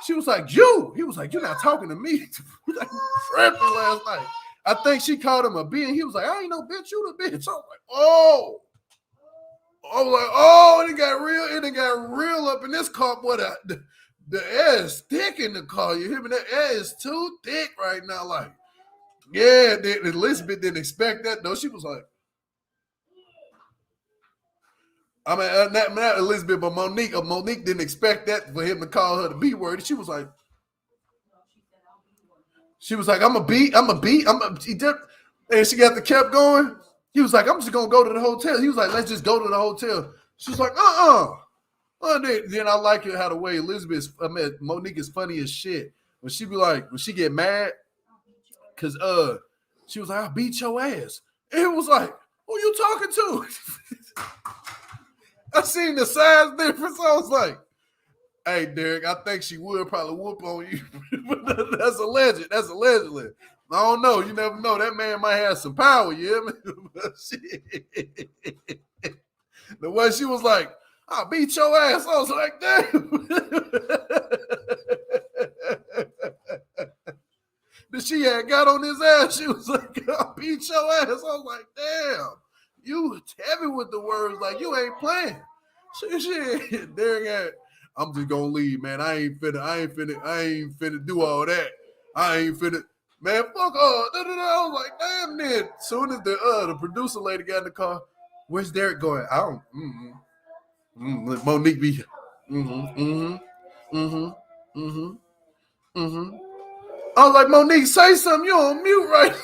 Speaker 1: she was like, you. He was like, you're not talking to me. Like, tripping last night. I think she called him a B, and he was like, I ain't no bitch, you the bitch. I was like, oh. I was like, oh, it got real up in this car. Boy, the air is thick in the car. You hear me? The air is too thick right now. Like, yeah, Elizabeth didn't expect that, though. She was like, I mean, not Elizabeth, but Monique. Monique didn't expect that for him to call her the B word. She was like, I'm a B. And she got the kept going. He was like, I'm just going to go to the hotel. He was like, let's just go to the hotel. She was like, Then I like it how the way Monique is funny as shit. When she get mad, because she was like, I'll beat your ass. And it was like, who you talking to? I seen the size difference. I was like, hey, Derek, I think she would probably whoop on you. But that's alleged. That's allegedly. I don't know. You never know. That man might have some power, you hear me? The way she was like, I'll beat your ass. I was like, damn. Then she had got on his ass. She was like, I'll beat your ass. I was like, damn. You heavy with the words, like you ain't playing. Shit. Derek, I'm just gonna leave, man. I ain't finna do all that. I ain't finna. Man, fuck all. I was like, damn, then. Soon as the producer lady got in the car, where's Derek going? I don't. Monique be. I was like, Monique, say something. You on mute, right?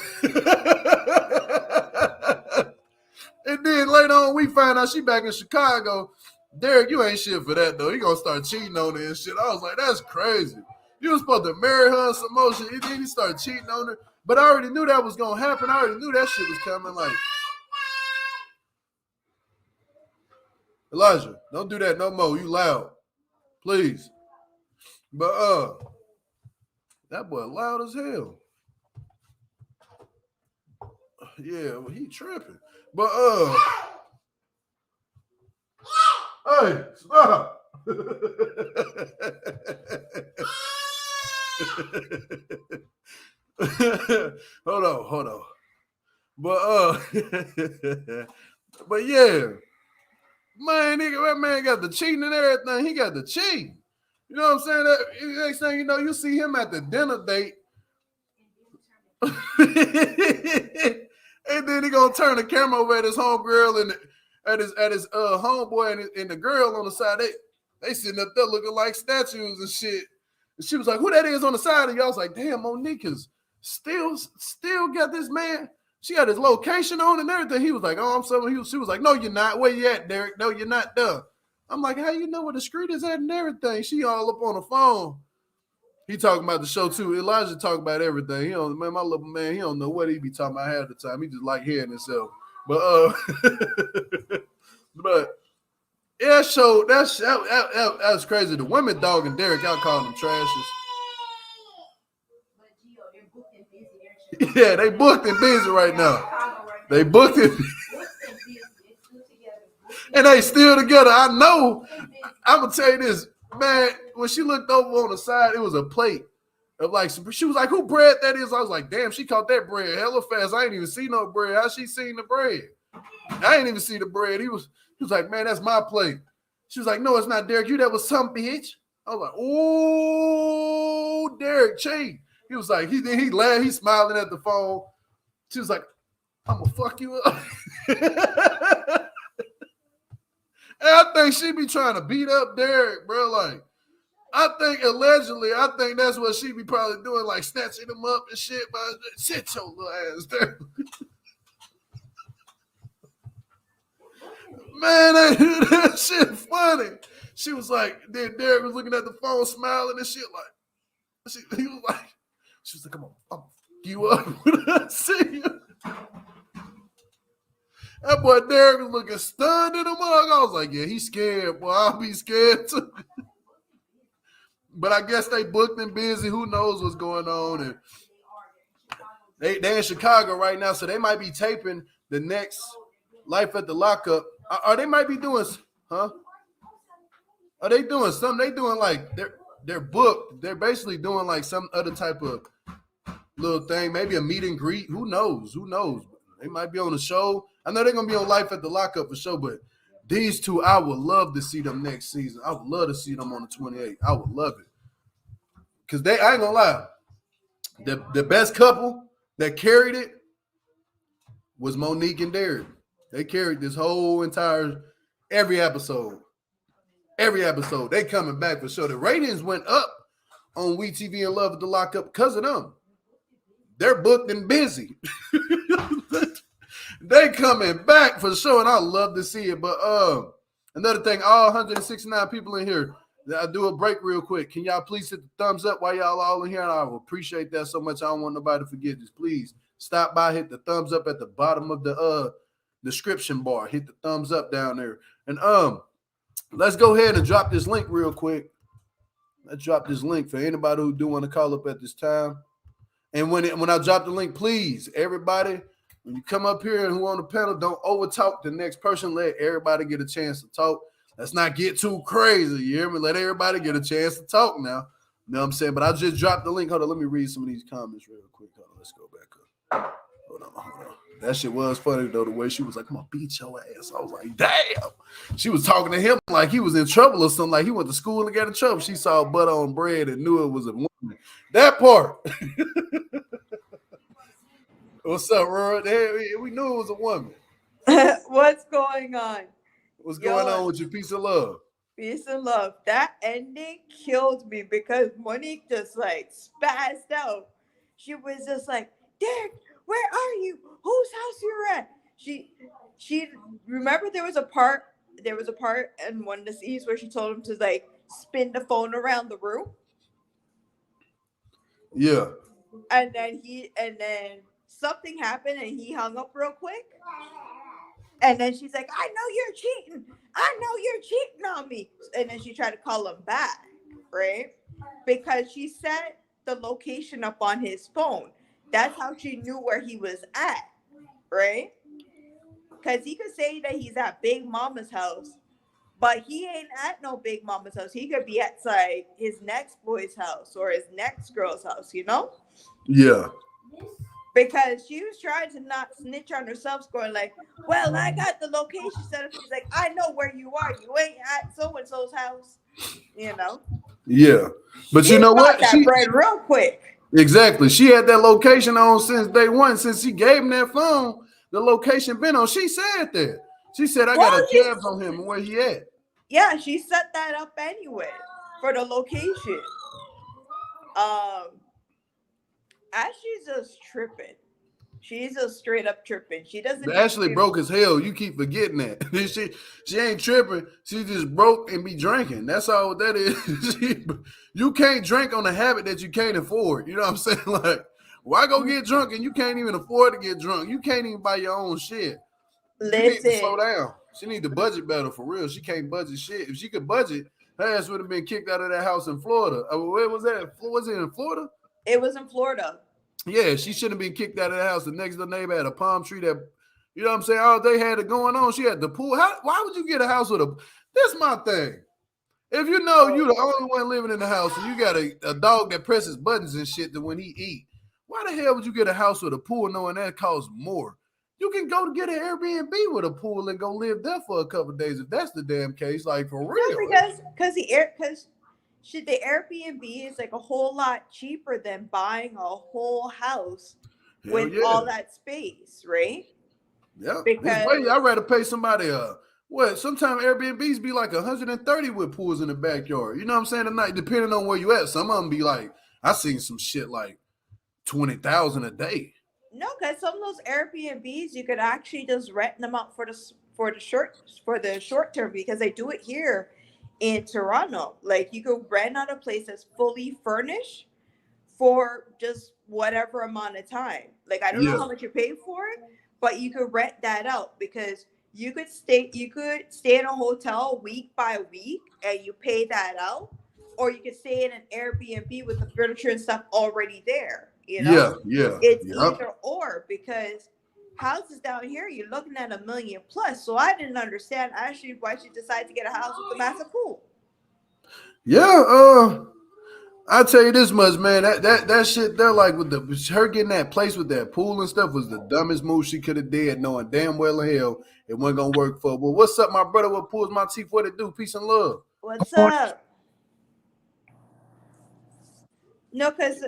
Speaker 1: And then later on, we find out she back in Chicago. Derek, you ain't shit for that, though. He gonna start cheating on her and shit. I was like, that's crazy. You was supposed to marry her and some more shit. And then he started cheating on her. But I already knew that was gonna happen. I already knew that shit was coming. Like, Elijah, don't do that no more. You loud. Please. But that boy loud as hell. Yeah, well, he tripping. But hey, stop. Hold on. But but yeah. Man, nigga, that man got the cheating and everything. He got the cheat. You know what I'm saying? That next thing you know, you see him at the dinner date. And then he gonna turn the camera over at his homegirl and at his homeboy and the girl on the side. They sitting up there looking like statues and shit. And she was like, "Who that is on the side?" And y'all was like, "Damn, Monique is still got this man." She had his location on and everything. He was like, "Oh, I'm something." She was like, "No, you're not. Where you at, Derek? No, you're not there." I'm like, "How you know where the street is at and everything?" She all up on the phone. He talking about the show too. Elijah talk about everything. He don't, man, my little man, he don't know what he be talking about half the time. He just like hearing himself. But but yeah, that was crazy. The women dog and Derek, y'all calling them trashes. Yeah, they booked and busy right now. They booked it. And they still together. I know. I'm gonna tell you this, man. When she looked over on the side, it was a plate of like some. She was like, "Who bread that is?" I was like, "Damn, she caught that bread hella fast. I ain't even see no bread. How she seen the bread? I ain't even see the bread." He was like, "Man, that's my plate." She was like, "No, it's not, Derek. You that was some bitch." I was like, "Oh, Derek, cheat." He was like, he laughed, he smiling at the phone. She was like, "I'm gonna fuck you up." And I think she be trying to beat up Derek, bro. Like, I think allegedly, that's what she be probably doing, like snatching him up and shit. But sit your little ass there. Man, that shit funny. She was like, then Derek was looking at the phone, smiling and shit. Like, she was like, "Come on, I'll fuck you up when I see you." That boy Derek was looking stunned in the mug. I was like, "Yeah, he's scared, boy. I'll be scared too." But I guess they booked and busy. Who knows what's going on? And they in Chicago right now, so they might be taping the next Life at the Lockup. Or they might be doing, huh? Are they doing something? They doing like they're booked. They're basically doing like some other type of little thing, maybe a meet and greet. Who knows? They might be on the show. I know they're gonna be on Life at the Lockup for sure, but these two, I would love to see them next season. I would love to see them on the 28th. I would love it. Because I ain't gonna lie, the best couple that carried it was Monique and Derek. They carried this whole entire every episode. They coming back for sure. The ratings went up on WETV and Love at the Lockup because of them. They're booked and busy. They coming back for sure, and I love to see it. But another thing, all 169 people in here, I'll do a break real quick. Can y'all please hit the thumbs up while y'all all in here? And I will appreciate that so much. I don't want nobody to forget this. Please stop by, hit the thumbs up at the bottom of the description bar. Hit the thumbs up down there. And let's go ahead and drop this link real quick. Let's drop this link for anybody who do want to call up at this time. And when I drop the link, please, everybody, when you come up here and who on the panel, don't overtalk the next person. Let everybody get a chance to talk. Let's not get too crazy. You hear me? Let everybody get a chance to talk now. You know what I'm saying? But I just dropped the link. Hold on, let me read some of these comments real quick. Hold on, let's go back up. Hold on. That shit was funny, though, the way she was like, "I'm going to beat your ass." I was like, damn. She was talking to him like he was in trouble or something, like he went to school and got in trouble. She saw butter on bread and knew it was a woman. That part. What's up, Roy? We knew it was a woman.
Speaker 2: What's going on?
Speaker 1: What's going on with your peace of love?
Speaker 2: Peace and love. That ending killed me because Monique just like spazzed out. She was just like, Derek, where are you? Whose house you're at? She remember there was a part in one of the scenes where she told him to like spin the phone around the room.
Speaker 1: Yeah.
Speaker 2: And then something happened and he hung up real quick. And then she's like, I know you're cheating. I know you're cheating on me. And then she tried to call him back, right? Because she set the location up on his phone. That's how she knew where he was at, right? Because he could say that he's at Big Mama's house, but he ain't at no Big Mama's house. He could be at like his next boy's house or his next girl's house, you know?
Speaker 1: Yeah.
Speaker 2: Because she was trying to not snitch on herself, going like, well, I got the location set up. She's like, I know where you are. You ain't at so-and-so's house, you know?
Speaker 1: Yeah. But
Speaker 2: She
Speaker 1: you know
Speaker 2: got
Speaker 1: what?
Speaker 2: that bread real quick.
Speaker 1: Exactly. She had that location on since day one. Since she gave him that phone, the location been on. She said that. She said, I got a tabs on him and where he at.
Speaker 2: Yeah, she set that up anyway for the location. Ashley's just tripping. She's just straight up tripping. She doesn't
Speaker 1: Ashley broke as hell. You keep forgetting that. she ain't tripping. She just broke and be drinking. That's all that is. You can't drink on a habit that you can't afford. You know what I'm saying? Like, why go get drunk and you can't even afford to get drunk? You can't even buy your own shit. You need to slow down. She need to budget better for real. She can't budget shit. If she could budget, her ass would have been kicked out of that house in Florida. Where was that? Was it in Florida?
Speaker 2: It was in Florida.
Speaker 1: Yeah, she shouldn't have been kicked out of the house. The next door neighbor had a palm tree that, you know what I'm saying? All they had it going on. She had the pool. Why would you get a house with a? That's my thing. If you know you the only one living in the house and you got a dog that presses buttons and shit that when he eat, why the hell would you get a house with a pool knowing that costs more? You can go to get an Airbnb with a pool and go live there for a couple of days if that's the damn case. Like for real.
Speaker 2: No, because the Airbnb is like a whole lot cheaper than buying a whole house with all that space, right?
Speaker 1: Yeah. Because I'd rather pay somebody sometimes Airbnbs be like 130 with pools in the backyard. You know what I'm saying? Tonight, depending on where you at. Some of them be like, I seen some shit like 20,000 a day.
Speaker 2: No, because some of those Airbnbs you could actually just rent them out for the short term because they do it here in Toronto. Like you could rent out a place that's fully furnished for just whatever amount of time. Like I don't know how much you pay for it, but you could rent that out because you could stay in a hotel week by week and you pay that out, or you could stay in an Airbnb with the furniture and stuff already there. You know, it's either or because houses down here you're looking at $1 million plus. So I didn't understand actually why she decided to get a house with a massive pool.
Speaker 1: Yeah, I'll tell you this much, man. That shit there, like with her getting that place with that pool and stuff, was the dumbest move she could have did, knowing damn well in hell it wasn't gonna work for her. Well, what's up, my brother? What pulls my teeth? What it do? Peace and love.
Speaker 2: What's up? No, because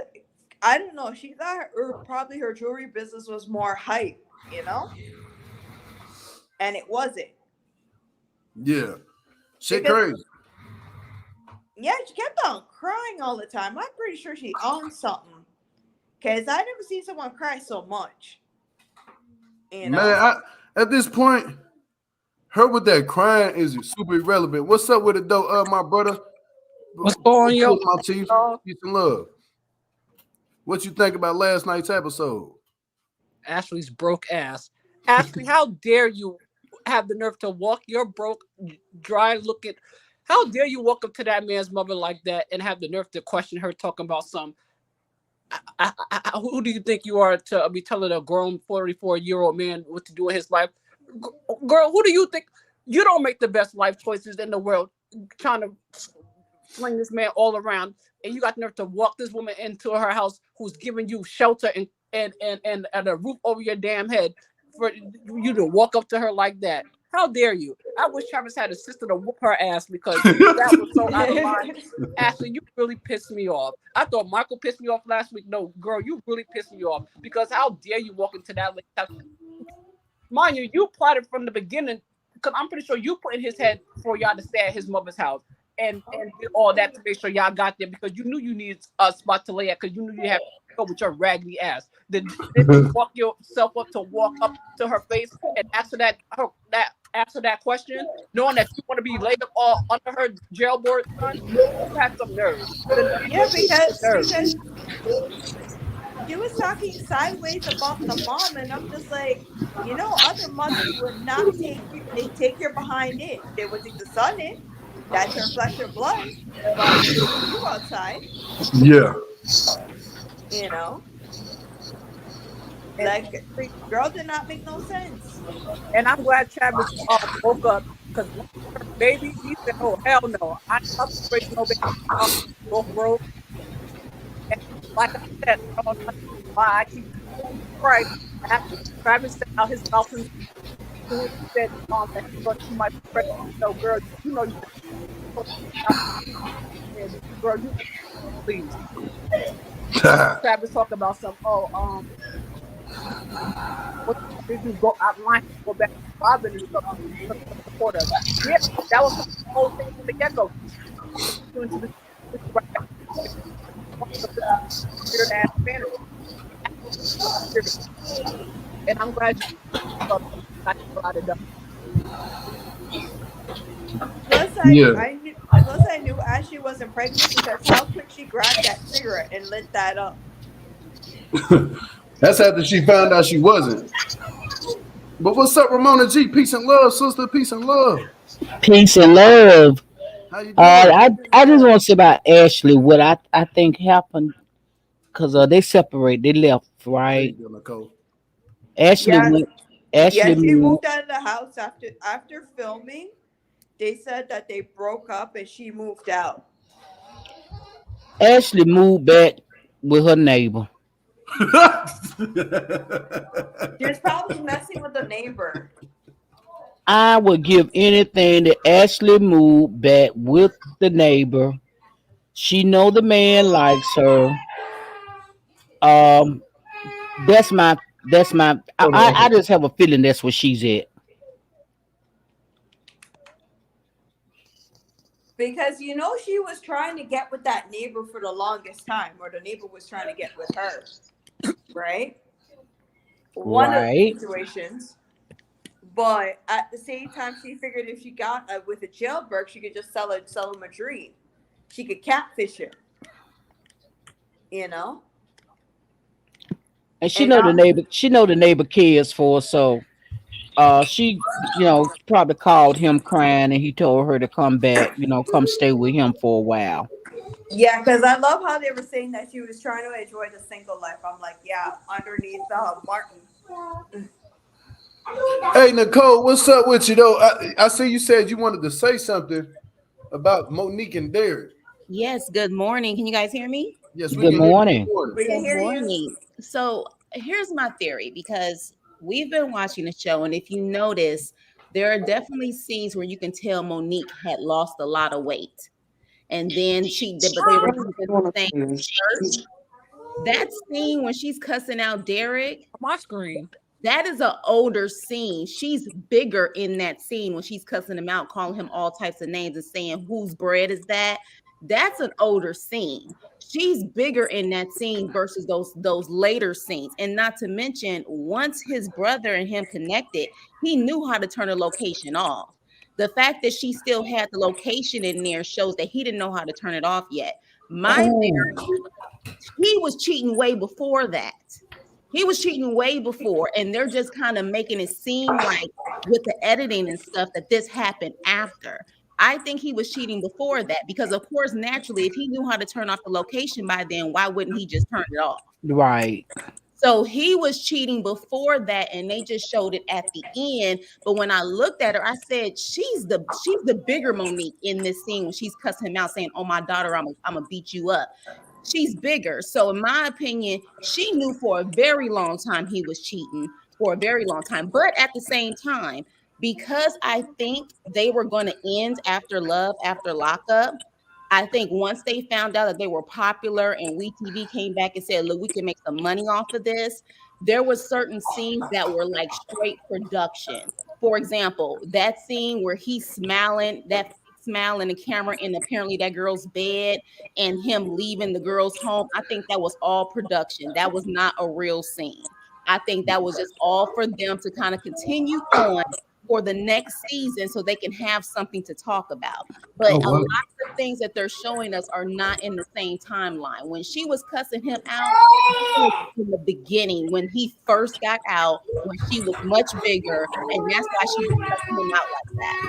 Speaker 2: I don't know. She thought probably her jewelry business was more hype, you know, and it wasn't.
Speaker 1: Yeah, shit crazy.
Speaker 2: Yeah, she kept on crying all the time. I'm pretty sure she owned something. Because I never seen someone cry so much. You know?
Speaker 1: Man, at this point, her with that crying is super irrelevant. What's up with it though, my brother?
Speaker 3: What's going on,
Speaker 1: my teeth? Peace and love. What you think about last night's episode?
Speaker 3: Ashley's broke ass. Ashley, how dare you have the nerve to walk your broke, dry looking... How dare you walk up to that man's mother like that and have the nerve to question her talking about some... who do you think you are to be telling a grown 44-year-old man what to do in his life? Girl, who do you think... You don't make the best life choices in the world trying to fling this man all around, and you got the nerve to walk this woman into her house who's giving you shelter and a roof over your damn head for you to walk up to her like that. How dare you? I wish Travis had a sister to whoop her ass because that was so out of line. Ashley, you really pissed me off. I thought Michael pissed me off last week. No, girl, you really pissed me off because how dare you walk into that lady? Mind you, you plotted from the beginning because I'm pretty sure you put in his head for y'all to stay at his mother's house and did all that to make sure y'all got there because you knew you needed a spot to lay at because you knew you had to go with your raggedy ass. Did you walk yourself up to walk up to her face and answer that question, knowing that you want to be laid up all under her jailboard, son? You had some nerve. The
Speaker 2: Yeah,
Speaker 3: nerve.
Speaker 2: because she was talking sideways about the mom, and I'm just like, other mothers would not they take your behind in. They would take the son in. That's her flesh and blood, but they don't want you outside.
Speaker 1: Yeah.
Speaker 2: You know,
Speaker 3: And
Speaker 2: like girl did not make no sense.
Speaker 3: and I'm glad Travis woke up because baby, he said, "Oh hell no, I ain't up to raise no baby." Both road. And like I said, I don't know why I keep right after Travis said out his mouth and he said that she might be pregnant. No, girl, you know you and girl, you please. Travis talked about some what did you go outline go back to Robin and stuff to support us. Yeah, that was the whole thing from the get go. Into the right back to the weird ass fantasy. And I'm glad you got it done.
Speaker 2: Plus,
Speaker 1: Yeah.
Speaker 2: I knew Ashley wasn't pregnant because how quick she grabbed that cigarette and lit that up.
Speaker 1: That's after she found out she wasn't. But what's up, Ramona G? Peace and love, sister. Peace and love.
Speaker 4: Peace and love.
Speaker 1: How you doing?
Speaker 4: I just want to say about Ashley what I think happened because they separate. They left,
Speaker 1: There you
Speaker 4: right?
Speaker 1: go, Nicole.
Speaker 4: Ashley
Speaker 2: Yes,
Speaker 4: went. Ashley
Speaker 2: yes, she
Speaker 4: moved.
Speaker 2: moved out of the house after filming. They said that they broke up and she moved out.
Speaker 4: Ashley moved back with her neighbor.
Speaker 2: She was probably messing with the neighbor.
Speaker 4: I would give anything that Ashley moved back with the neighbor. She know the man likes her. Um, that's my.
Speaker 1: Hold on.
Speaker 4: I just have a feeling that's where she's at.
Speaker 2: Because she was trying to get with that neighbor for the longest time, or the neighbor was trying to get with her, right? One of the
Speaker 4: Right.
Speaker 2: situations. But at the same time, she figured if she got with a jailbird, she could just sell him a dream. She could catfish him, you know.
Speaker 4: And she
Speaker 2: And
Speaker 4: know the
Speaker 2: now,
Speaker 4: neighbor. She know the neighbor cares for her, so she probably called him crying and he told her to come back, come stay with him for a while.
Speaker 2: yeah, because I love how they were saying that she was trying to enjoy the single life. I'm like, yeah, underneath Martin.
Speaker 1: Hey, Nicole, what's up with you, though? I see you said you wanted to say something about Monique and Derek.
Speaker 5: Yes, good morning. Can you guys hear me?
Speaker 1: Yes, we
Speaker 4: Good
Speaker 1: can hear you.
Speaker 4: morning.
Speaker 1: Good morning.
Speaker 2: We can
Speaker 5: Good
Speaker 2: hear you.
Speaker 5: morning. So, here's my theory because we've been watching the show, and if you notice, there are definitely scenes where you can tell Monique had lost a lot of weight. And then but they were using the same shirt. That scene when she's cussing out Derek,
Speaker 3: My screen.
Speaker 5: that is an older scene. She's bigger in that scene when she's cussing him out, calling him all types of names and saying, whose bread is that? That's an older scene. She's bigger in that scene versus those later scenes. And not to mention, once his brother and him connected, he knew how to turn a location off. The fact that she still had the location in there shows that he didn't know how to turn it off yet. My
Speaker 4: Oh,
Speaker 5: theory, he was cheating way before that. He was cheating way before, and they're just kind of making it seem like with the editing and stuff that this happened after. I think he was cheating before that because, of course, naturally, if he knew how to turn off the location by then, why wouldn't he just turn it off?
Speaker 4: right.
Speaker 5: So he was cheating before that, and they just showed it at the end. But when I looked at her, I said, she's the bigger Monique in this scene when she's cussing him out, saying, "Oh, my daughter, I'm gonna beat you up." She's bigger. So in my opinion, she knew for a very long time he was cheating for a very long time. But at the same time, because I think they were going to end after Love, after Lockup, I think once they found out that they were popular and WeTV came back and said, look, we can make some money off of this, there was certain scenes that were like straight production. for example, that scene where he's smiling, that smile in the camera, and apparently that girl's bed, and him leaving the girl's home. I think that was all production. That was not a real scene. I think that was just all for them to kind of continue on for the next season so they can have something to talk about. But
Speaker 1: Oh,
Speaker 5: a
Speaker 1: wow.
Speaker 5: lot of the things that they're showing us are not in the same timeline. When she was cussing him out in the beginning, when he first got out, when she was much bigger, and that's why she was cussing him out like that.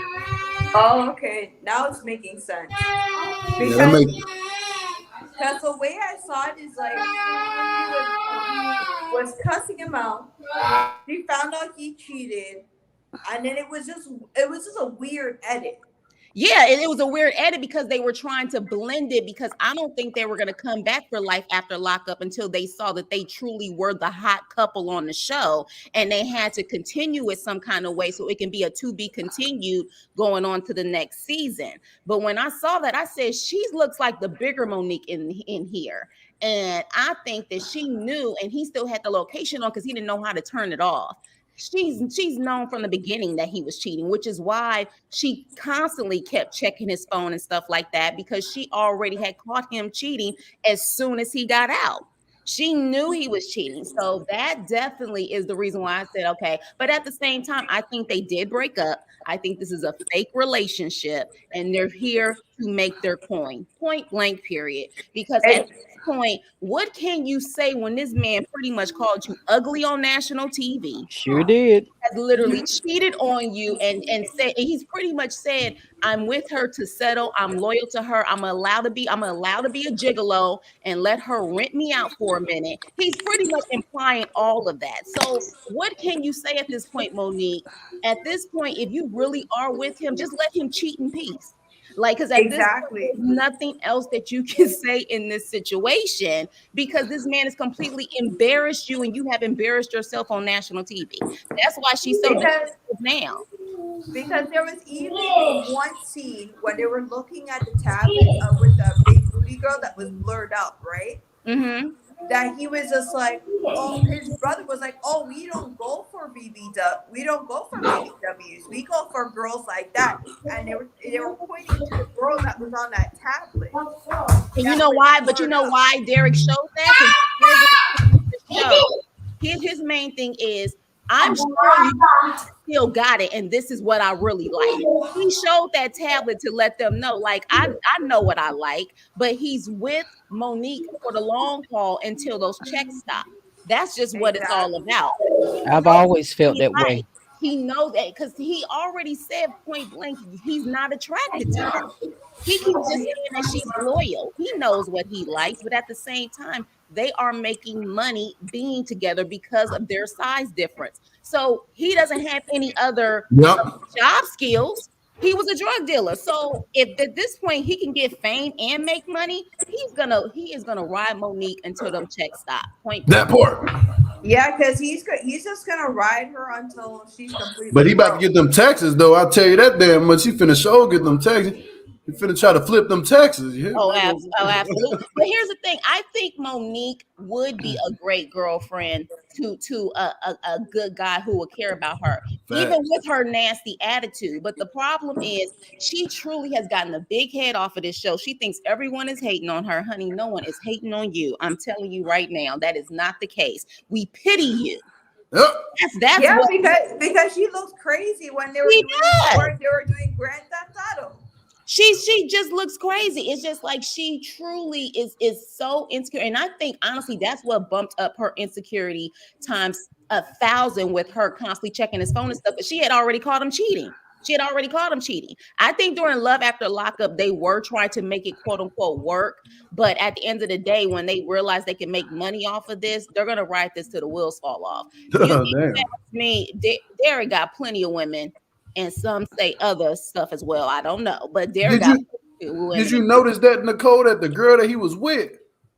Speaker 2: Oh, okay. Now it's making sense.
Speaker 1: Yeah, that
Speaker 2: Because
Speaker 1: makes
Speaker 2: the way I saw it is like he was cussing him out. She found out he cheated, and then it was just a weird edit.
Speaker 5: Yeah, and it was a weird edit because they were trying to blend it, because I don't think they were going to come back for Life After Lockup until they saw that they truly were the hot couple on the show, and they had to continue it some kind of way so it can be a to be continued going on to the next season. But when I saw that, I said, she looks like the bigger Monique in here. And I think that she knew, and he still had the location on because he didn't know how to turn it off. She's known from the beginning that he was cheating, which is why she constantly kept checking his phone and stuff like that, because she already had caught him cheating as soon as he got out. She knew he was cheating. So that definitely is the reason why I said, okay. But at the same time, I think they did break up. I think this is a fake relationship, and they're here to make their coin, point blank, period. Because at this point, what can you say when this man pretty much called you ugly on national TV?
Speaker 4: Sure did.
Speaker 5: Has literally cheated on you, and said, and he's pretty much said, I'm with her to settle, I'm loyal to her, I'm allowed to be a gigolo and let her rent me out for a minute. He's pretty much implying all of that. So what can you say at this point, Monique? At this point, if you really are with him, just let him cheat in peace. Like, because at this point, there's nothing else that you can say in this situation, because this man has completely embarrassed you, and you have embarrassed yourself on national TV. That's why she's so defensive now.
Speaker 2: Because there was even one scene when they were looking at the tablet with the big booty girl that was blurred out, right?
Speaker 5: Mm-hmm.
Speaker 2: That he was just like, oh, his brother was like, oh, we don't go for BBW, we don't go for BBWs, we go for girls like that. And they were pointing to the girl that was on that tablet.
Speaker 5: And you know why? But you know why Derek showed that? His main thing is, I'm sure you still got it, and this is what I really like. He showed that tablet to let them know, like, I know what I like, but he's with Monique for the long haul until those checks stop. That's just what it's all about.
Speaker 4: I've always felt that way.
Speaker 5: He knows that because he already said point blank he's not attracted to her. He keeps just saying that she's loyal. He knows what he likes, but at the same time, they are making money being together because of their size difference. So he doesn't have any other job skills. He was a drug dealer. So if at this point he can get fame and make money, he is gonna ride Monique until them checks stop. Point
Speaker 1: that part.
Speaker 2: Yeah, because he's just gonna ride her until she's completely.
Speaker 1: But he about to get them taxes, though. I'll tell you that damn much. He finna show get them taxes. He finna try to flip them taxes. Yeah.
Speaker 5: Oh, absolutely. But here's the thing. I think Monique would be a great girlfriend to a good guy who would care about her, even with her nasty attitude. But the problem is, she truly has gotten a big head off of this show. She thinks everyone is hating on her. Honey, no one is hating on you. I'm telling you right now, that is not the case. We pity you. That's
Speaker 2: yeah, because she looks crazy when they were doing Grand Theft Auto.
Speaker 5: She just looks crazy. It's just like she truly is so insecure. And I think honestly that's what bumped up her insecurity times 1,000 with her constantly checking his phone and stuff. But she had already caught him cheating. I think during Love After Lockup, they were trying to make it quote unquote work. But at the end of the day, when they realize they can make money off of this, they're gonna ride this till the wheels fall off. Derek got plenty of women. And some say other stuff as well. I don't know. But Derek
Speaker 1: did you notice that, Nicole, that the girl that he was with,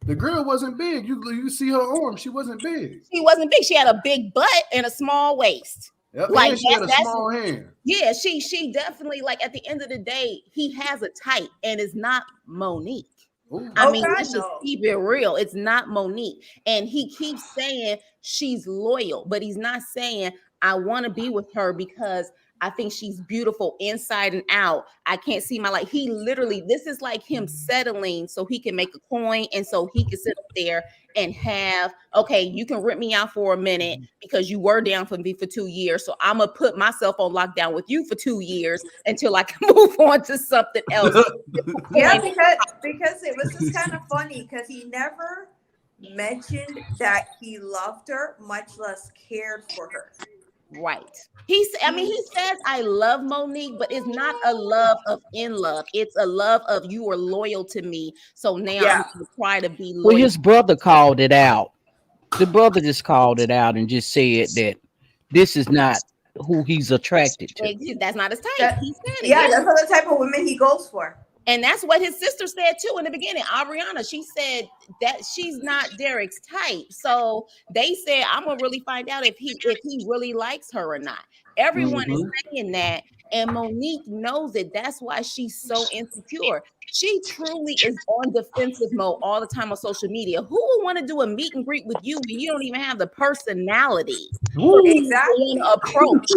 Speaker 1: the girl wasn't big. You see her arm. She wasn't big.
Speaker 5: She wasn't big. She had a big butt and a small waist.
Speaker 1: Yep, like she had a small hand.
Speaker 5: Yeah, she definitely, like, at the end of the day, he has a type, and it's not Monique. Ooh. I mean, let's just keep it real. It's not Monique. And he keeps saying she's loyal, but he's not saying I want to be with her because I think she's beautiful inside and out. I can't see my life. He literally, this is like him settling so he can make a coin and so he can sit up there and have, okay, you can rent me out for a minute because you were down for me for 2 years. So I'm going to put myself on lockdown with you for 2 years until I can move on to something else.
Speaker 2: Yeah, because it was just kind of funny because he never mentioned that he loved her, much less cared for her.
Speaker 5: Right. He says I love Monique, but it's not a love of in love. It's a love of you are loyal to me. So now I'm gonna try to be loyal.
Speaker 4: Well, his brother called it out. The brother just called it out and just said that this is not who he's attracted to.
Speaker 5: That's not his type. He said it.
Speaker 2: Yeah, that's not the type of women he goes for.
Speaker 5: And that's what his sister said too in the beginning. Ariana, she said that she's not Derek's type. So they said, I'm gonna really find out if he really likes her or not. Everyone is saying that, and Monique knows it. That's why she's so insecure. She truly is on defensive mode all the time on social media. Who would want to do a meet and greet with you when you don't even have the personality
Speaker 2: Exactly.
Speaker 5: approach?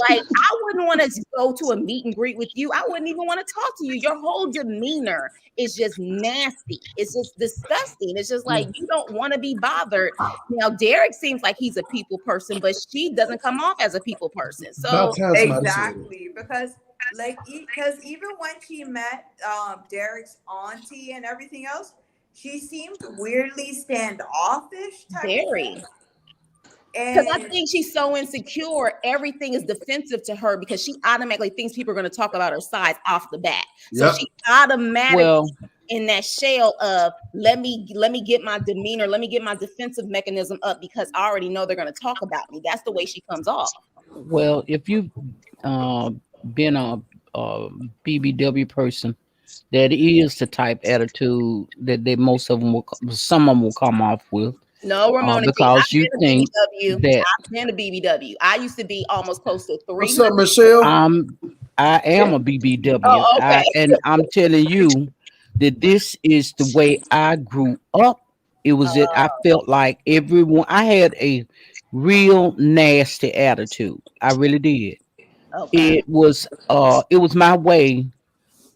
Speaker 5: Like, I wouldn't want to go to a meet and greet with you. I wouldn't even want to talk to you. Your whole demeanor is just nasty. It's just disgusting. It's just like you don't want to be bothered. Now, Derek seems like he's a people person, but she doesn't come off as a people person. So
Speaker 2: exactly, because even when she met Derek's auntie and everything else, she seemed weirdly standoffish.
Speaker 5: Very. Because I think she's so insecure, everything is defensive to her because she automatically thinks people are going to talk about her size off the bat. So she automatically in that shell of let me get my demeanor, let me get my defensive mechanism up because I already know they're going to talk about me. That's the way she comes off.
Speaker 4: Well, if you've been a BBW person, that is the type attitude that some of them will come off with.
Speaker 5: No, Ramona,
Speaker 4: because you think that
Speaker 5: I've been a BBW. I used to be almost close to 3.
Speaker 1: What's up, Michelle?
Speaker 4: I am a BBW.
Speaker 5: Oh, okay.
Speaker 4: And I'm telling you that this is the way I grew up. It was it. I felt like I had a real nasty attitude. I really did.
Speaker 5: Okay.
Speaker 4: It was my way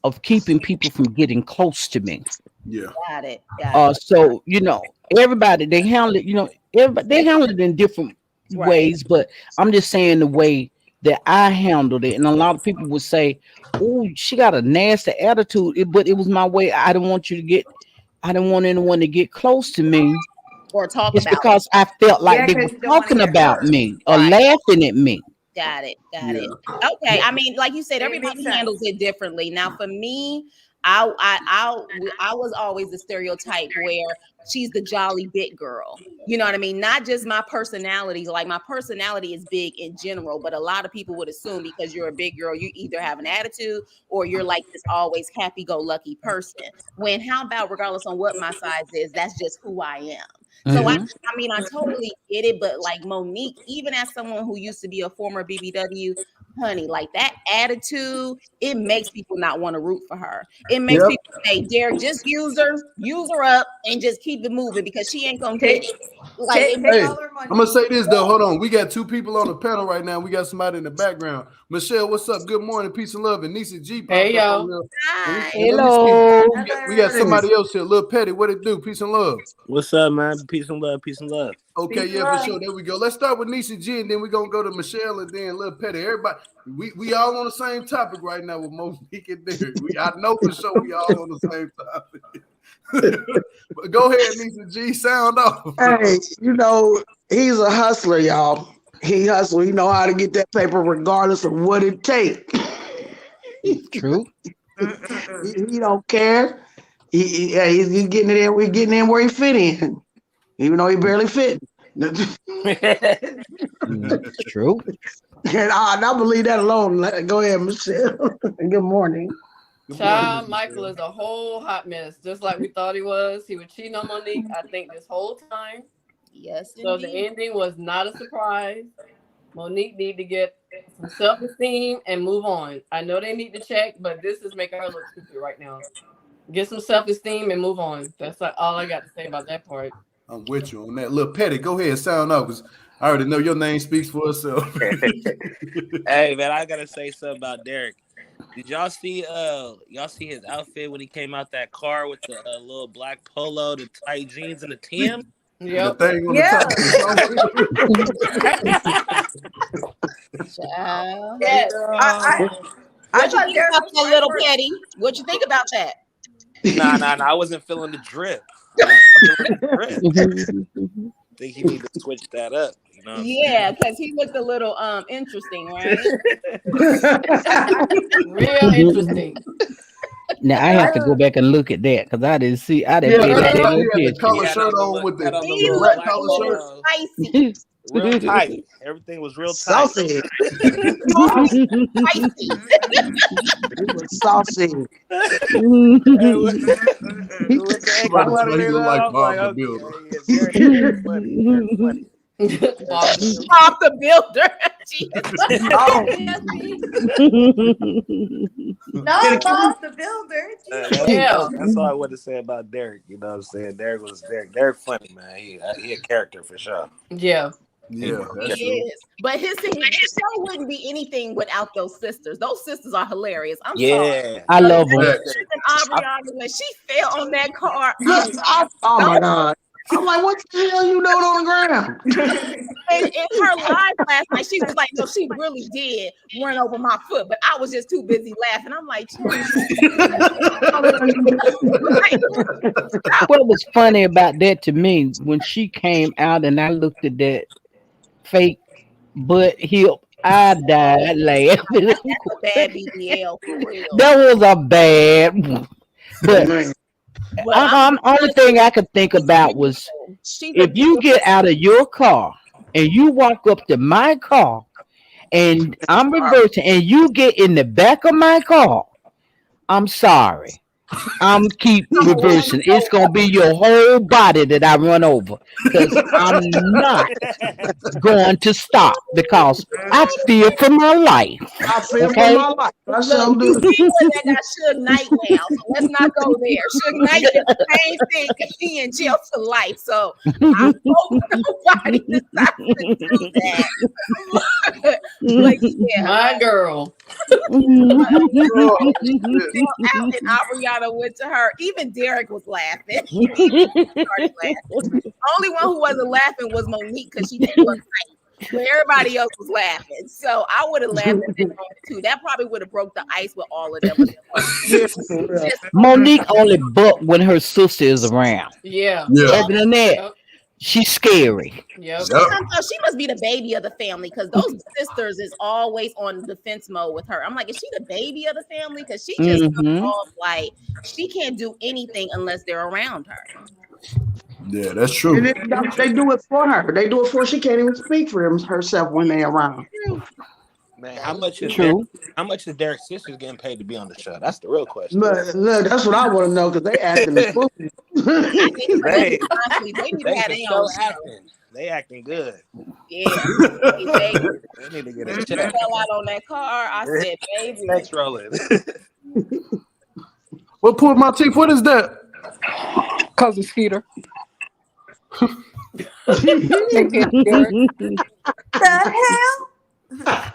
Speaker 4: of keeping people from getting close to me.
Speaker 1: Yeah.
Speaker 5: Got it.
Speaker 4: So everybody they handle it. Everybody they handle it in different ways, but I'm just saying the way that I handled it. And a lot of people would say, "Oh, she got a nasty attitude," but it was my way. I didn't want anyone to get close to me
Speaker 5: or talk
Speaker 4: it's
Speaker 5: about
Speaker 4: because I felt like they were talking about me or laughing at me.
Speaker 5: Got it. Okay. I mean, like you said, everybody handles it differently. Now, for me, I was always the stereotype where she's the jolly big girl. You know what I mean? Not just my personality. Like my personality is big in general, but a lot of people would assume because you're a big girl, you either have an attitude or you're like this always happy-go-lucky person. When how about regardless on what my size is, that's just who I am. So I totally get it, but like Monique, even as someone who used to be a former BBW, honey, like that attitude, it makes people not want to root for her. It makes people say, Derek, just use her up and just keep it moving because she ain't gonna get it. Like,
Speaker 1: I'm gonna say this though. Hold on, we got 2 people on the panel right now. We got somebody in the background. Michelle, what's up? Good morning, peace and love. And Nisa G.
Speaker 3: Hey y'all.
Speaker 5: Hi.
Speaker 4: Hello.
Speaker 1: We got somebody else here. Lil Petty, what it do? Peace and love.
Speaker 6: What's up, man? Peace and love. Peace and love.
Speaker 1: Okay, for sure. There we go. Let's start with Nisa G, and then we're gonna go to Michelle and then Lil Petty. Everybody, we all on the same topic right now with Monique and Derek. I know for sure we all on the same topic. But go ahead, Nisa G. Sound off.
Speaker 7: Hey, he's a hustler, y'all. He hustles. He know how to get that paper regardless of what it takes.
Speaker 4: True.
Speaker 7: He don't care. He's getting it in. We're getting in where he fit in, even though he barely fit.
Speaker 4: That's true.
Speaker 7: And I believe that alone. Go ahead, Michelle. Good morning.
Speaker 8: Child, Michael is a whole hot mess, just like we thought he was. He was cheating on Monique, I think, this whole time.
Speaker 5: Yes.
Speaker 8: So the ending was not a surprise. Monique need to get some self-esteem and move on. I know they need to check, but this is making her look stupid right now. Get some self-esteem and move on. That's all I got to say about that part.
Speaker 1: I'm with you on that. Lil Petty, go ahead, sound off. I already know your name speaks for itself.
Speaker 6: Hey man, I gotta say something about Derek. Did y'all see his outfit when he came out that car with the little black polo, the tight jeans, and the Timbs?
Speaker 1: The thing on the top.
Speaker 5: Child.
Speaker 2: Yes.
Speaker 5: What you
Speaker 2: thought
Speaker 5: think
Speaker 2: Derek
Speaker 5: about
Speaker 2: was
Speaker 5: that,
Speaker 2: right
Speaker 5: little
Speaker 2: for it.
Speaker 5: Petty? What you think about that?
Speaker 6: Nah, I wasn't feeling the drip. I think he needed to switch that up. You know what I'm
Speaker 5: Yeah, because he looked a little interesting, right?
Speaker 8: Real interesting.
Speaker 4: Now I have to go back and look at that because I didn't see. I
Speaker 1: Yeah,
Speaker 4: didn't pay
Speaker 1: he
Speaker 4: that
Speaker 1: had
Speaker 4: damn
Speaker 1: the
Speaker 4: attention.
Speaker 1: collar
Speaker 6: He had
Speaker 1: shirt
Speaker 6: on the
Speaker 1: on
Speaker 6: look-
Speaker 1: with
Speaker 6: had on
Speaker 1: the
Speaker 5: He
Speaker 6: little
Speaker 1: black
Speaker 5: looked a
Speaker 1: collar
Speaker 5: little
Speaker 1: shirt.
Speaker 5: spicy.
Speaker 6: real tight. Everything was real tight.
Speaker 7: Saucy.
Speaker 5: Spicy.
Speaker 7: He was saucy.
Speaker 6: With the
Speaker 1: Somebody said he
Speaker 6: exclamation,
Speaker 1: look like
Speaker 6: I'm
Speaker 1: Bob
Speaker 6: like,
Speaker 1: the
Speaker 6: okay,
Speaker 1: Builder.
Speaker 6: yeah, Derek funny. Derek funny.
Speaker 5: Bob the Builder. Jesus.
Speaker 7: Oh,
Speaker 2: No, Bob the Builder.
Speaker 8: Yeah.
Speaker 6: That's all I want to say about Derek. You know what I'm saying? Derek funny, man. He a character for sure.
Speaker 8: Yeah.
Speaker 1: Yeah, that's
Speaker 5: He
Speaker 1: true.
Speaker 5: is. But his show wouldn't be anything without those sisters. Those sisters are hilarious. I'm sorry.
Speaker 6: Yeah.
Speaker 4: I love them.
Speaker 1: Facts.
Speaker 5: And Aubriana, when she fell on that car,
Speaker 7: oh my God. I'm like, what the hell you doing on the ground?
Speaker 5: and in her live last night, she was like, no, she really did run over my foot, but I was just too busy laughing. I'm like,
Speaker 4: What was funny about that to me when she came out and I looked at that fake butt hip, I died laughing.
Speaker 5: that's a bad BBL for real.
Speaker 4: That was a bad one. But only thing I could think about was if you get out of your car and you walk up to my car and I'm reversing and you get in the back of my car, I'm sorry. I'm keep reversing. It's gonna be your whole body that I run over because I'm not going to stop because I fear for my life.
Speaker 7: I feel
Speaker 4: Okay?
Speaker 7: for my life. I sure do.
Speaker 5: That got Suge Knight now, so let's not go there. Suge Knight did the same thing. He in jail for life, so I hope nobody decides to do that. But yeah,
Speaker 8: My girl.
Speaker 5: out and Ariana went to her. Even Derek was laughing. He started laughing. Only one who wasn't laughing was Monique because she didn't look right. But everybody else was laughing. So I would have laughed at that moment too. That probably would have broke the ice with all of them.
Speaker 4: Monique only buck when her sister is around.
Speaker 8: Yeah.
Speaker 4: Other than that, she's scary.
Speaker 8: Yep.
Speaker 5: She must be the baby of the family because those sisters is always on defense mode with her. I'm like, is she the baby of the family? Because she just comes off like she can't do anything unless they're around her.
Speaker 1: Yeah, that's true.
Speaker 7: And they do it for her. They do it for her. She can't even speak for herself when they're around.
Speaker 6: Man, how much is Derek's sisters getting paid to be on the show? That's the real question.
Speaker 7: Look, that's what I want to know because they acting the fool.
Speaker 6: They acting good.
Speaker 5: Yeah.
Speaker 6: They need to get a check.
Speaker 5: Fell out on that car. I said, baby.
Speaker 6: Next rolling.
Speaker 1: What pulled my teeth? What is that?
Speaker 3: Cousin Skeeter.
Speaker 2: The hell?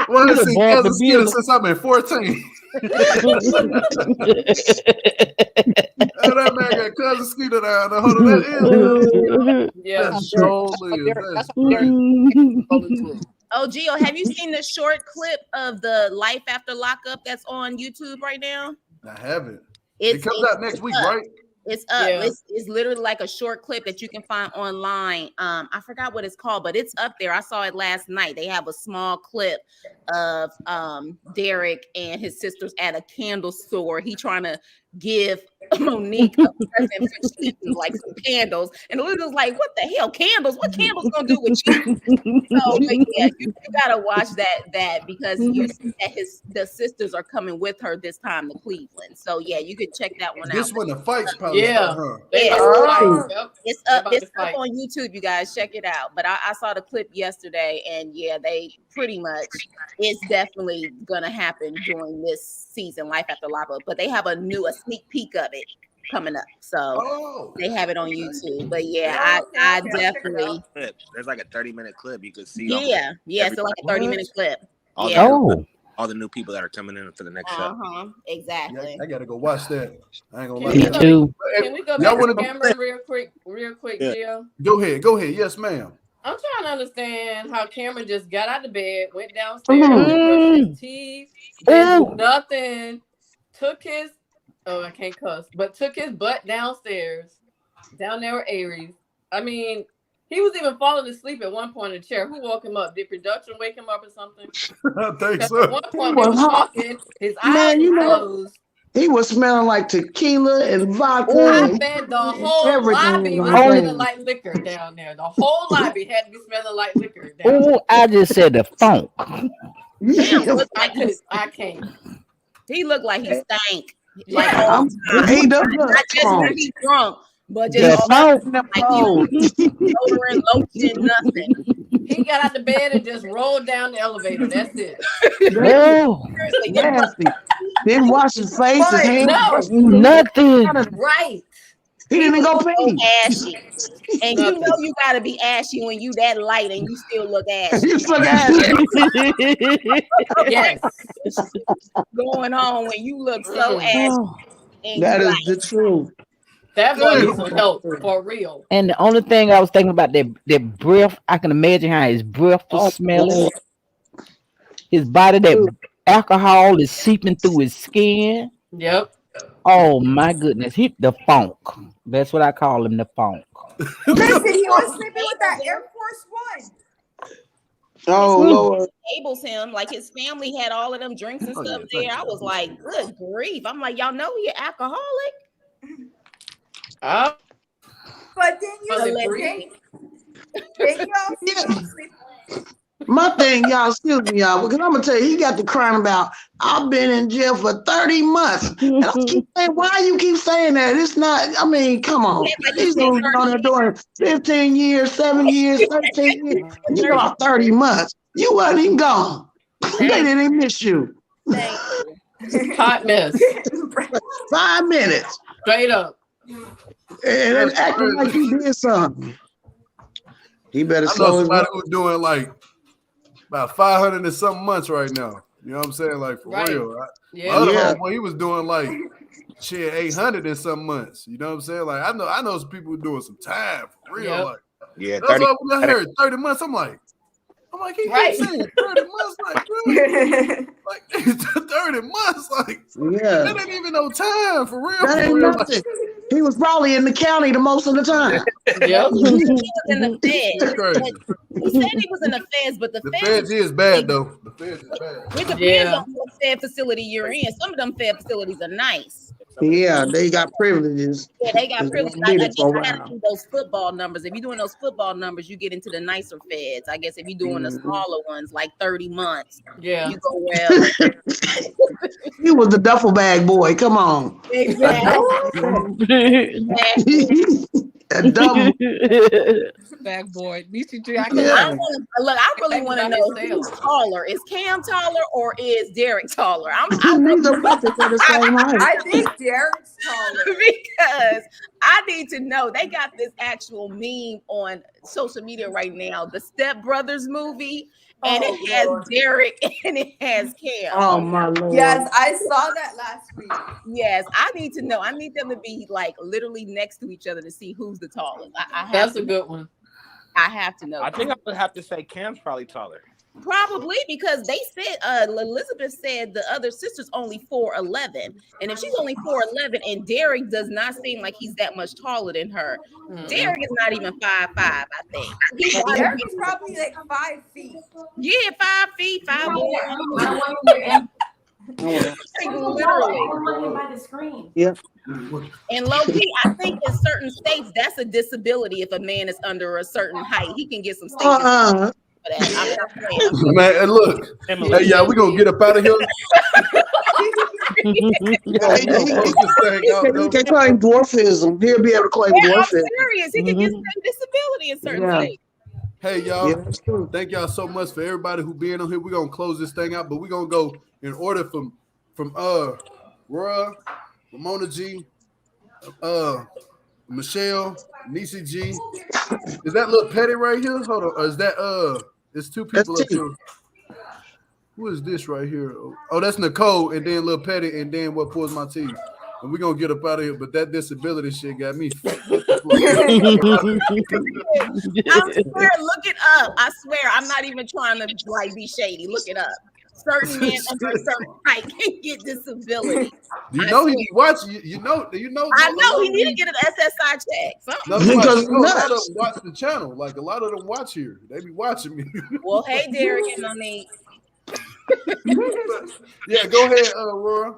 Speaker 1: Well, I seen Cousin Skeeter since I've been 14. That man got Cousin Skeeter down there. Hold on, that is.
Speaker 8: Yeah.
Speaker 5: Oh, Gio, have you seen the short clip of the Life After Lockup that's on YouTube right now?
Speaker 1: I haven't. It comes out next week, right?
Speaker 5: It's up.
Speaker 8: Yeah.
Speaker 5: It's literally like a short clip that you can find online. I forgot what it's called, but it's up there. I saw it last night. They have a small clip of Derek and his sisters at a candle store. He trying to give Monique a present for cheating, like some candles. And Olivia's like, what the hell? Candles? What candles gonna do with you? So but yeah, you gotta watch that because you see that the sisters are coming with her this time to Cleveland. So yeah, you can check that one out.
Speaker 1: This when the fight's probably
Speaker 8: Yeah.
Speaker 1: start,
Speaker 5: Yeah.
Speaker 8: Yep.
Speaker 5: It's up on YouTube, you guys. Check it out. But I saw the clip yesterday, and yeah, they pretty much it's definitely gonna happen during this season, Life After Lockup. But they have a sneak peek of it coming up. So
Speaker 1: Oh,
Speaker 5: they have it on YouTube. But yeah,
Speaker 2: Oh, okay,
Speaker 5: I
Speaker 2: okay, I'll check it
Speaker 5: definitely
Speaker 6: Clip. There's like a 30-minute clip. You can see
Speaker 5: yeah. So like a 30-minute clip.
Speaker 6: all
Speaker 5: Yeah.
Speaker 6: all the new people that are coming in for the next show.
Speaker 5: Uh-huh. Exactly.
Speaker 1: I gotta go watch that. I ain't gonna lie.
Speaker 3: Can we
Speaker 4: Me
Speaker 3: go-
Speaker 4: too.
Speaker 3: Can we go
Speaker 1: Y'all
Speaker 3: back
Speaker 1: wanna
Speaker 3: to
Speaker 1: go-
Speaker 3: Cameron real quick,
Speaker 6: Yeah.
Speaker 3: Gio?
Speaker 1: Go ahead. Yes, ma'am.
Speaker 3: I'm trying to understand how Cameron just got out of bed, went downstairs, brushed his teeth, did nothing, took his I can't cuss, but took his butt downstairs, down there with Aries. I mean, he was even falling asleep at one point in the chair. Who woke him up? Did production wake him up or something?
Speaker 1: I think
Speaker 3: 'Cause
Speaker 1: so.
Speaker 3: at one point he was talking, his eyes
Speaker 7: Man,
Speaker 3: were
Speaker 7: you know,
Speaker 3: closed.
Speaker 7: he was smelling like tequila and vodka.
Speaker 3: I
Speaker 7: and
Speaker 3: bet the whole
Speaker 7: everything
Speaker 3: lobby was
Speaker 7: was on
Speaker 3: smelling
Speaker 7: there.
Speaker 3: like liquor down there. The whole lobby had to be smelling like liquor down there.
Speaker 4: Oh, I just said the funk.
Speaker 5: Cam looked
Speaker 3: I
Speaker 5: like he,
Speaker 3: can't.
Speaker 5: he looked like he stank.
Speaker 3: Yeah.
Speaker 5: Like all the time.
Speaker 7: He does
Speaker 5: Not just when he's drunk, but
Speaker 4: The
Speaker 5: just all the
Speaker 4: funk.
Speaker 5: time. Like he was deodorant, lotion, nothing.
Speaker 3: He got out the bed and just rolled down the elevator. That's it.
Speaker 4: Oh,
Speaker 5: Seriously, didn't
Speaker 7: nasty. Didn't wash his face, his hands.
Speaker 3: No.
Speaker 4: nothing.
Speaker 3: Right.
Speaker 7: He didn't go
Speaker 5: so
Speaker 7: pee.
Speaker 5: ashy. And you know you gotta be ashy when you that light and you still look ashy.
Speaker 7: You look ashy.
Speaker 3: Yes.
Speaker 5: Going on when you look so ashy.
Speaker 4: Oh.
Speaker 5: And
Speaker 7: That
Speaker 5: you
Speaker 7: is
Speaker 5: like,
Speaker 7: the truth.
Speaker 3: That boy needs some help for real.
Speaker 4: And the only thing I was thinking about that breath, I can imagine how his breath was smelling. His body, that alcohol is seeping through his skin.
Speaker 3: Yep.
Speaker 4: Oh my goodness, the funk. That's what I call him, the funk.
Speaker 2: Listen, he was sleeping with that Air Force One.
Speaker 7: Oh Lord.
Speaker 5: Tables him like his family had all of them drinks and stuff there. I was like, good grief. I'm like, y'all know you're alcoholic.
Speaker 3: Oh,
Speaker 2: But then
Speaker 3: Was it
Speaker 2: you
Speaker 3: breathing?
Speaker 2: then you also sleep.
Speaker 7: My thing, y'all, excuse me, y'all, because I'm gonna tell you, he got to crying about I've been in jail for 30 months. And I keep saying, why you keep saying that? It's not, I mean, come on. These dudes on there doing 15 years, 7 years, 13 years. You got 30 months. You wasn't even gone. They didn't even miss you.
Speaker 5: Thank you.
Speaker 3: hot mess.
Speaker 7: 5 minutes.
Speaker 3: Straight up.
Speaker 7: And then acting like you did something. He better
Speaker 1: I know
Speaker 7: slow his
Speaker 1: somebody who's doing like about 500 and something months right now. You know what I'm saying? Like for
Speaker 3: Right.
Speaker 1: real.
Speaker 3: Yeah.
Speaker 1: My other
Speaker 7: Yeah.
Speaker 1: homeboy, he was doing like shit 800 and some months. You know what I'm saying? Like I know some people doing some time for real.
Speaker 3: Yep.
Speaker 1: Like
Speaker 6: Yeah,
Speaker 1: that's
Speaker 6: 30.
Speaker 1: why when I heard 30 months, I'm like, he
Speaker 3: Right.
Speaker 1: keeps saying 30 months, like, bro, like 30 months, like
Speaker 7: Yeah.
Speaker 1: that ain't even no time for real.
Speaker 7: That
Speaker 1: For
Speaker 7: ain't
Speaker 1: real.
Speaker 7: nothing. He was probably in the county the most of the time.
Speaker 3: Yep.
Speaker 5: He was in the
Speaker 1: It's
Speaker 5: feds.
Speaker 1: crazy.
Speaker 5: He said he was in the feds, but the
Speaker 1: The
Speaker 5: feds
Speaker 1: feds is bad though. The feds is bad.
Speaker 5: it depends
Speaker 3: Yeah.
Speaker 5: on what fed facility you're in. Some of them fed facilities are nice.
Speaker 7: Yeah, they got privileges.
Speaker 5: Yeah, they got
Speaker 7: It's
Speaker 5: privileges.
Speaker 7: gonna be
Speaker 5: I
Speaker 7: there for a
Speaker 5: guess you gotta
Speaker 7: while.
Speaker 5: do those football numbers. If you're doing those football numbers, you get into the nicer feds. I guess if you're doing the
Speaker 7: Mhm.
Speaker 5: smaller ones, like 30 months,
Speaker 3: Yeah.
Speaker 5: you go well.
Speaker 7: He was the duffel bag boy. Come on.
Speaker 5: Exactly.
Speaker 7: A double.
Speaker 3: Back boy. BCG, I
Speaker 5: I
Speaker 3: can
Speaker 7: Yeah.
Speaker 5: really want to
Speaker 3: Back
Speaker 5: know
Speaker 3: by
Speaker 5: who's
Speaker 3: himself.
Speaker 5: taller. Is Cam taller or is Derek taller?
Speaker 7: These are practically the same height.
Speaker 2: I think Derek's taller.
Speaker 5: Because I need to know. They got this actual meme on social media right now, the Step Brothers movie, and
Speaker 2: Oh,
Speaker 5: it has
Speaker 2: Lord.
Speaker 5: Derek and it has Cam.
Speaker 7: Oh my Lord.
Speaker 2: Yes, I saw that last week.
Speaker 5: Yes, I need to know. I need them to be like literally next to each other to see who's the tallest. I have
Speaker 3: That's
Speaker 5: to,
Speaker 3: a good one.
Speaker 5: I have to know.
Speaker 6: I think I would have to say Cam's probably taller.
Speaker 5: Probably because they said Elizabeth said the other sister's only 4'11", and if she's only 4'11", and Derek does not seem like he's that much taller than her. Derek is not even 5'5", I think. He's
Speaker 2: Derek is probably like 5 feet.
Speaker 5: yeah, 5 feet, 5'1". Literally.
Speaker 7: Yeah.
Speaker 5: And low key, I think in certain states that's a disability. If a man is under a certain height, he can get some state disability for that. I'm not saying.
Speaker 1: Man, and look, hey, y'all, we gonna get up out of here.
Speaker 7: He can claim dwarfism. He'll be able to claim
Speaker 5: Yeah, I'm
Speaker 7: dwarfism.
Speaker 5: serious. He can get some disability in certain
Speaker 7: Yeah.
Speaker 5: states.
Speaker 1: Hey, y'all,
Speaker 7: Yeah, that's true.
Speaker 1: thank y'all so much for everybody who being on here. We're gonna close this thing out, but we're gonna go in order from Roy, Ramona G, Michelle, Nisi G. Is that little Petty right here? Hold on. Or is that it's two people up here. Who is this right here? Oh, that's Nicole, and then Lil Petty, and then what pulls my teeth. And we're gonna get up out of here, but that disability shit got me.
Speaker 5: I swear, look it up. I swear, I'm not even trying to like be shady. Look it up. Certain men under a certain height can get disability.
Speaker 1: You know he be watching. You know.
Speaker 5: I know he need to get an SSI check.
Speaker 1: No, because a lot of them watch the channel. Like a lot of them watch here. They be watching me.
Speaker 5: Well, hey, Derek and Monique.
Speaker 1: Yeah, go ahead, Aurora.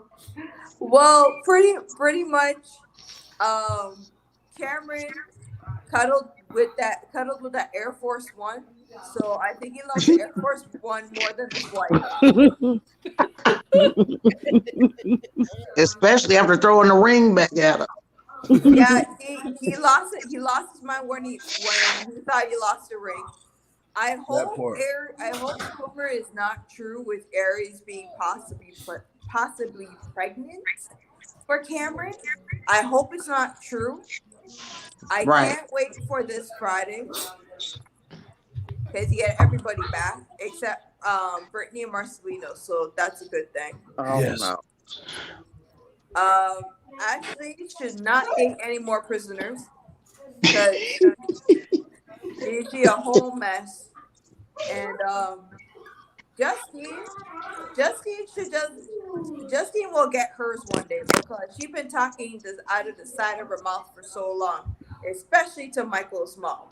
Speaker 2: Well, pretty much, Cameron cuddled with that Air Force One. So I think he loves the Air Force One more than his
Speaker 7: wife. Especially after throwing the ring back at her.
Speaker 2: Yeah, he lost it. He lost his mind when he thought he lost the ring. I hope rumor is not true with Aries being possibly pregnant for Cameron. I hope it's not true. I can't wait for this Friday because he had everybody back except Brittany and Marcelino, so that's a good thing.
Speaker 7: Oh, yes. No.
Speaker 2: Ashley should not take any more prisoners because she's a whole mess. And Justine will get hers one day because she's been talking this out of the side of her mouth for so long, especially to Michael's mom.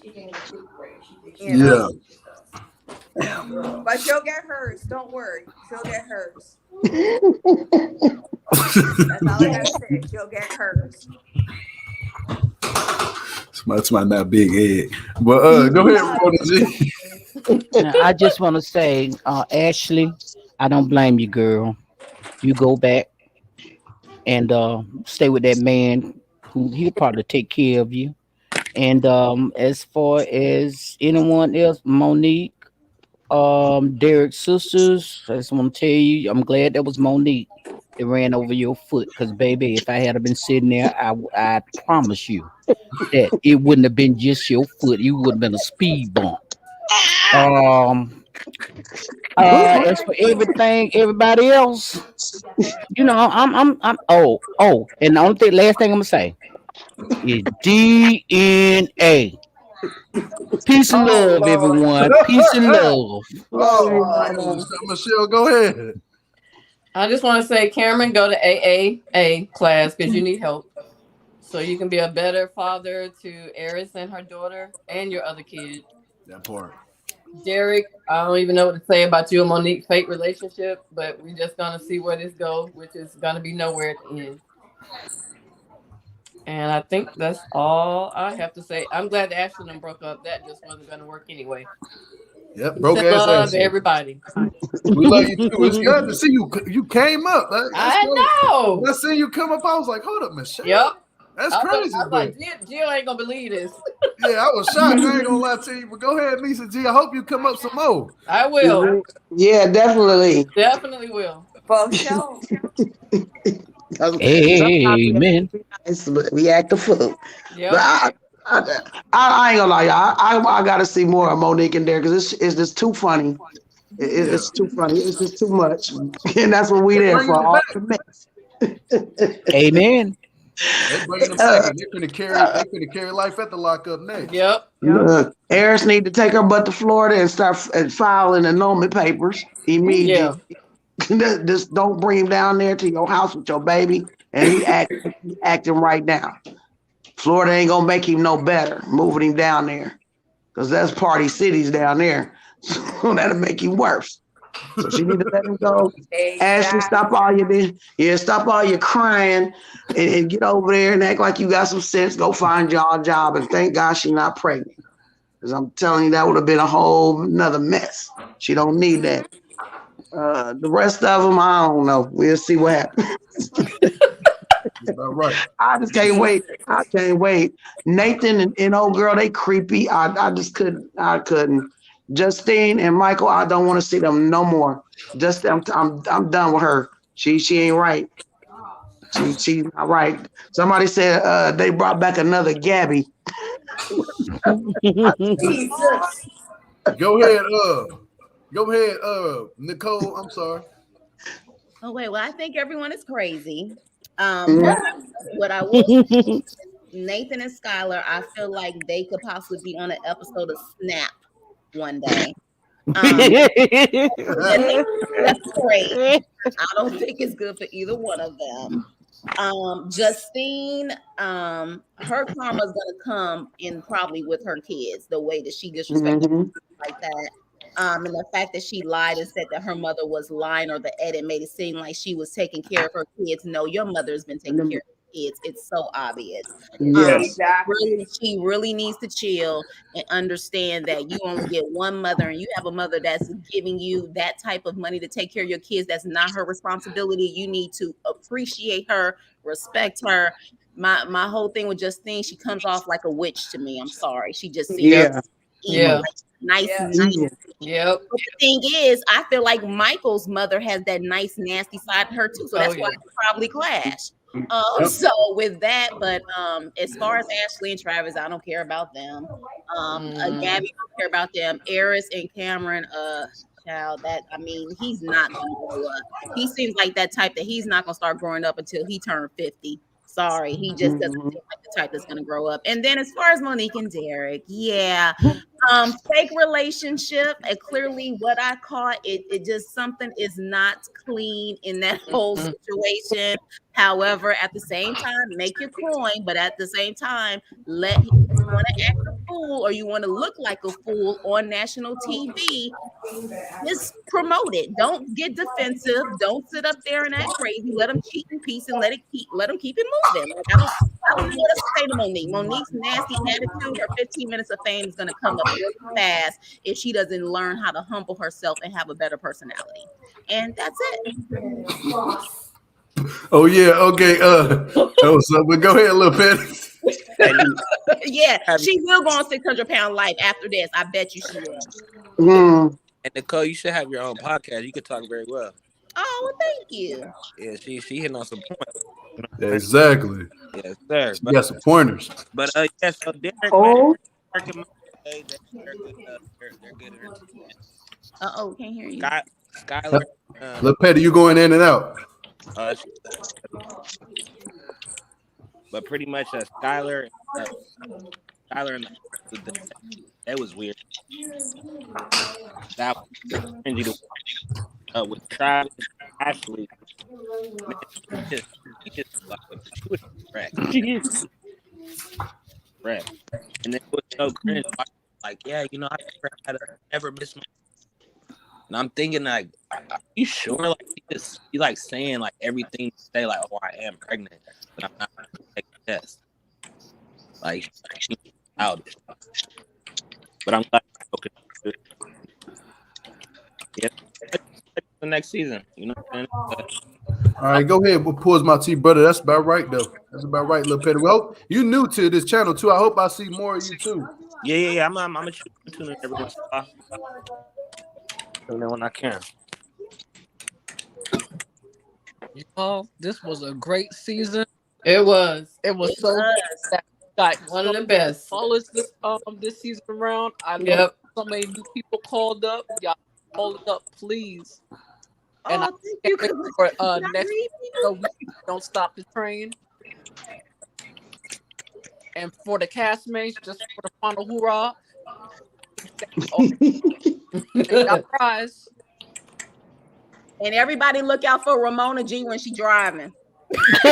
Speaker 1: Yeah.
Speaker 2: But she'll get hers. Don't worry. She'll get hers. That's all I gotta say. She'll get hers.
Speaker 1: That's my not big head. But go ahead, Rhoda G.
Speaker 4: I just want to say, Ashley, I don't blame you, girl. You go back and stay with that man who he'll probably take care of you. And as far as anyone else, Monique, Derek's sisters, I just want to tell you, I'm glad that was Monique that ran over your foot. Because, baby, if I had been sitting there, I promise you that it wouldn't have been just your foot. You would have been a speed bump. As for everybody else, you know, I'm and the last thing I'm gonna say is DNA. Peace and love, everyone. Peace and love.
Speaker 1: Michelle, go ahead.
Speaker 8: I just want to say, Cameron, go to AAA class because you need help. So you can be a better father to Aries and her daughter and your other kid.
Speaker 1: That part.
Speaker 8: Derek, I don't even know what to say about you and Monique's fake relationship, but we're just going to see where this goes, which is going to be nowhere at the end. And I think that's all I have to say. I'm glad the Ashton broke up. That just wasn't going to work anyway.
Speaker 1: Yep, broke ass.
Speaker 8: Love everybody.
Speaker 1: We love you too. It's good to see you. You came up.
Speaker 8: I know.
Speaker 1: I seen you come up. I was like, hold up, Michelle.
Speaker 8: Yep.
Speaker 1: That's crazy.
Speaker 8: I was like, Jill ain't gonna believe this.
Speaker 1: Yeah, I was shocked. I ain't gonna lie to you. But go ahead, Lisa G. I hope you come up some more.
Speaker 8: I will.
Speaker 7: Yeah, definitely.
Speaker 8: Definitely will.
Speaker 2: For sure.
Speaker 4: Amen.
Speaker 7: We act the fool.
Speaker 8: Yeah.
Speaker 7: I ain't gonna lie, I gotta see more of Monique and Derek because it's just too funny. It's too funny. It's just too much, and that's what we there for. All the mess.
Speaker 4: Amen.
Speaker 1: They bringing them back. They're gonna carry life at the lockup next.
Speaker 8: Yep.
Speaker 7: Aries need to take her butt to Florida and start filing annulment papers immediately. Yeah. Just don't bring him down there to your house with your baby, and he acting right now. Florida ain't gonna make him no better moving him down there, because that's party cities down there. So that'll make him worse. So she need to let him go. Ashley, stop all your crying and get over there and act like you got some sense. Go find y'all a job, and thank God she's not pregnant. Because I'm telling you, that would have been a whole another mess. She don't need that. The rest of them, I don't know. We'll see what happens.
Speaker 1: All right.
Speaker 7: I just can't wait. I can't wait. Nathan and old girl, they creepy. I just couldn't. I couldn't. Justine and Michael, I don't want to see them no more. Just I'm done with her. She ain't right. She's not right. Somebody said they brought back another Gabby.
Speaker 2: Jesus.
Speaker 1: Go ahead, Nicole. I'm sorry.
Speaker 5: Oh wait, well I think everyone is crazy.
Speaker 7: Mhm.
Speaker 5: What I will say, Nathan and Skylar, I feel like they could possibly be on an episode of Snap one day. That's great. I don't think it's good for either one of them. Justine, her karma's gonna come in probably with her kids, the way that she disrespected like that. And the fact that she lied and said that her mother was lying, or the edit made it seem like she was taking care of her kids. No, your mother's been taking care of kids. It's so obvious.
Speaker 7: Yes.
Speaker 5: Really, she really needs to chill and understand that you only get one mother, and you have a mother that's giving you that type of money to take care of your kids. That's not her responsibility. You need to appreciate her, respect her. My whole thing with Justine, she comes off like a witch to me. I'm sorry. She just seems evil, like nice.
Speaker 8: Yep.
Speaker 5: But the thing is, I feel like Michael's mother has that nice, nasty side to her too. So that's why they probably clash. So with that, but as far as Ashley and Travis, I don't care about them. Gabby, don't care about them. Aries and Cameron, child, that I mean, he's not gonna grow up. He seems like that type that he's not gonna start growing up until he turned 50. Sorry, he just doesn't seem like the type that's gonna grow up. And then as far as Monique and Derek, fake relationship, and clearly what I caught, it just something is not clean in that whole situation. However, at the same time, make your coin, but at the same time, let him, if you want to act a fool or you want to look like a fool on national TV, just promote it. Don't get defensive. Don't sit up there and act crazy. Let them cheat in peace and let them keep it moving. Like, I don't know what else to say to Monique. Monique's nasty attitude, her 15 minutes of fame is going to come up really fast if she doesn't learn how to humble herself and have a better personality. And that's it.
Speaker 1: Oh yeah, okay. But go ahead, little Petty.
Speaker 5: Yeah, she will go on 600-pound life after this. I bet you she will.
Speaker 6: And Nicole, you should have your own podcast. You could talk very well.
Speaker 5: Oh, well, thank you.
Speaker 6: Yeah, she hitting on some points. You know
Speaker 1: Exactly.
Speaker 6: Yes, sir.
Speaker 1: But, got some pointers.
Speaker 6: But yes, so Derek, man, they're good.
Speaker 5: Can't hear you.
Speaker 6: Skylar.
Speaker 1: Little Petty, you going in and out.
Speaker 6: But pretty much Skylar and that was weird. That was cringy to with Travis Ashley. Man, he just like she was wrecked. And then it was so cringe. Like, yeah, you know, I never miss my. And I'm thinking, like, are you sure? Like, he like saying like everything to say like, oh, I am pregnant, but I'm not going to take the test. Like, she's out. But I'm glad. Okay. Yeah. The next season, you know what I'm saying?
Speaker 1: All right, go ahead. We'll pause my tea, brother. That's about right, though. That's about right, little Petty. Well, you new to this channel too. I hope I see more of you too.
Speaker 6: Yeah. I'm a tune in every once in a while. When I can.
Speaker 3: Y'all, this was a great season.
Speaker 8: It was.
Speaker 3: It was so good. Got
Speaker 8: one of the best.
Speaker 3: Callers this season around. I know so many new people called up. Y'all call it up, please. And I can't wait for next week, so we don't stop the train. And for the castmates, just for the final hoorah. Prize.
Speaker 5: And everybody look out for Ramona G when she driving.
Speaker 7: Just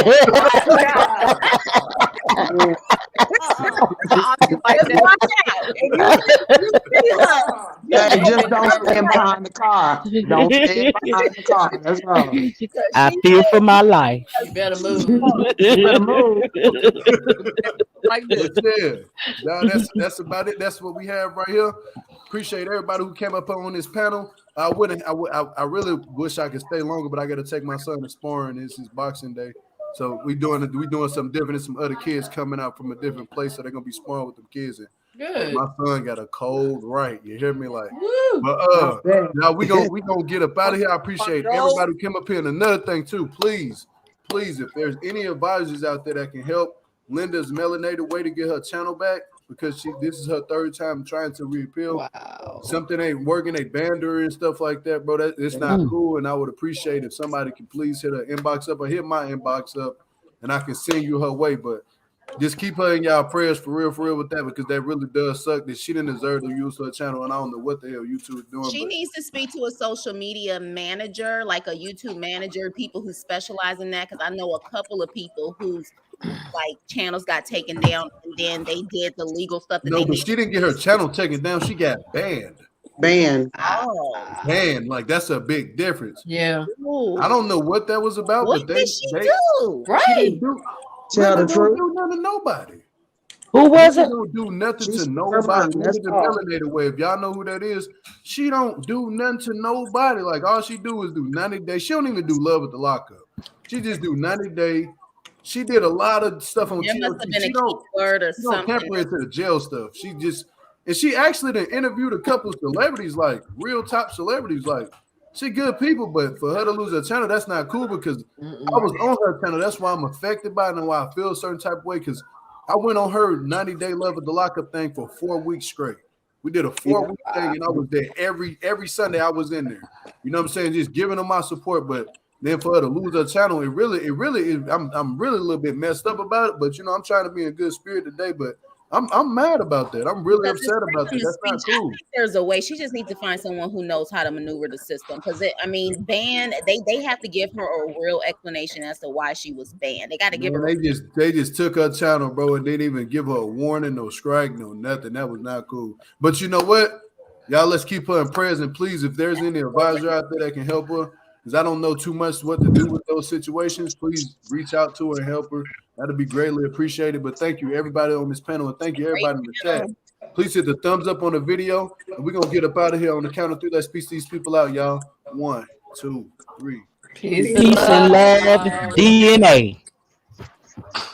Speaker 7: don't stand behind the car. Don't stand behind the car. That's all.
Speaker 4: I fear for my life.
Speaker 8: You better move.
Speaker 3: Like this.
Speaker 1: Yeah. No, that's about it. That's what we have right here. Appreciate everybody who came up on this panel. I really wish I could stay longer, but I got to take my son to sparring. This is Boxing Day. So we doing something different. There's some other kids coming out from a different place, so they're gonna be sparring with them kids. And
Speaker 8: good.
Speaker 1: My son got a cold right. You hear me? Like, but now we gonna get up out of here. I appreciate everybody who came up here. And another thing too, please please, if there's any advisors out there that can help Linda's melanated way to get her channel back, because this is her third time trying to reappeal.
Speaker 9: Wow.
Speaker 1: Something ain't working, they banned her and stuff like that, bro. It's not cool. And I would appreciate if somebody could please hit her inbox up or hit my inbox up and I can send you her way. But just keep her in y'all prayers for real with that, because that really does suck that she didn't deserve to use her channel. And I don't know what the hell YouTube is doing.
Speaker 5: She needs to speak to a social media manager, like a YouTube manager, people who specialize in that. Because I know a couple of people whose like channels got taken down, and then they did the legal stuff.
Speaker 1: No, but she didn't get her channel taken down. She got banned.
Speaker 5: Banned.
Speaker 1: Like that's a big difference.
Speaker 8: Yeah.
Speaker 5: Ooh.
Speaker 1: I don't know what that was about.
Speaker 5: What
Speaker 1: but
Speaker 5: did she do?
Speaker 8: Right.
Speaker 7: Tell the truth.
Speaker 1: Don't do nothing to nobody.
Speaker 4: Who was it?
Speaker 1: She don't do nothing
Speaker 7: She's
Speaker 1: to nobody.
Speaker 7: that's
Speaker 1: The
Speaker 7: all.
Speaker 1: melanated way. If y'all know who that is, she don't do nothing to nobody. Like all she do is do 90 days. She don't even do love at the lockup. She just do 90 days. She did a lot of stuff on
Speaker 5: There
Speaker 1: TLC.
Speaker 5: must have been
Speaker 1: She
Speaker 5: a
Speaker 1: don't
Speaker 5: keyword or
Speaker 1: temper
Speaker 5: something.
Speaker 1: into the jail stuff. She actually done interviewed a couple of celebrities, like real top celebrities. Like she good people, but for her to lose her channel, that's not cool, because I was on her channel. That's why I'm affected by it and why I feel a certain type of way, because I went on her 90-day love at the lockup thing for 4 weeks straight. We did a 4-week thing, and I was there every Sunday. I was in there. You know what I'm saying? Just giving her my support. But then for her to lose her channel, it really is. I'm really a little bit messed up about it. But you know, I'm trying to be in good spirit today. But I'm mad about that. I'm really upset about that. That's not cool.
Speaker 5: There's a way. She just needs to find someone who knows how to maneuver the system. Because banned. They have to give her a real explanation as to why she was banned. They got to give her.
Speaker 1: They just took her channel, bro, and they didn't even give her a warning, no strike, no nothing. That was not cool. But you know what, y'all, let's keep her in prayers, and please, if there's any advisor out there that can help her, because I don't know too much what to do with those situations, please reach out to her and help her. That'd be greatly appreciated. But thank you, everybody on this panel, and thank you, everybody in the chat. Please hit the thumbs up on the video, and we're going to get up out of here on the count of 3. Let's peace these people out, y'all. 1, 2, 3.
Speaker 4: Peace and love, DNA.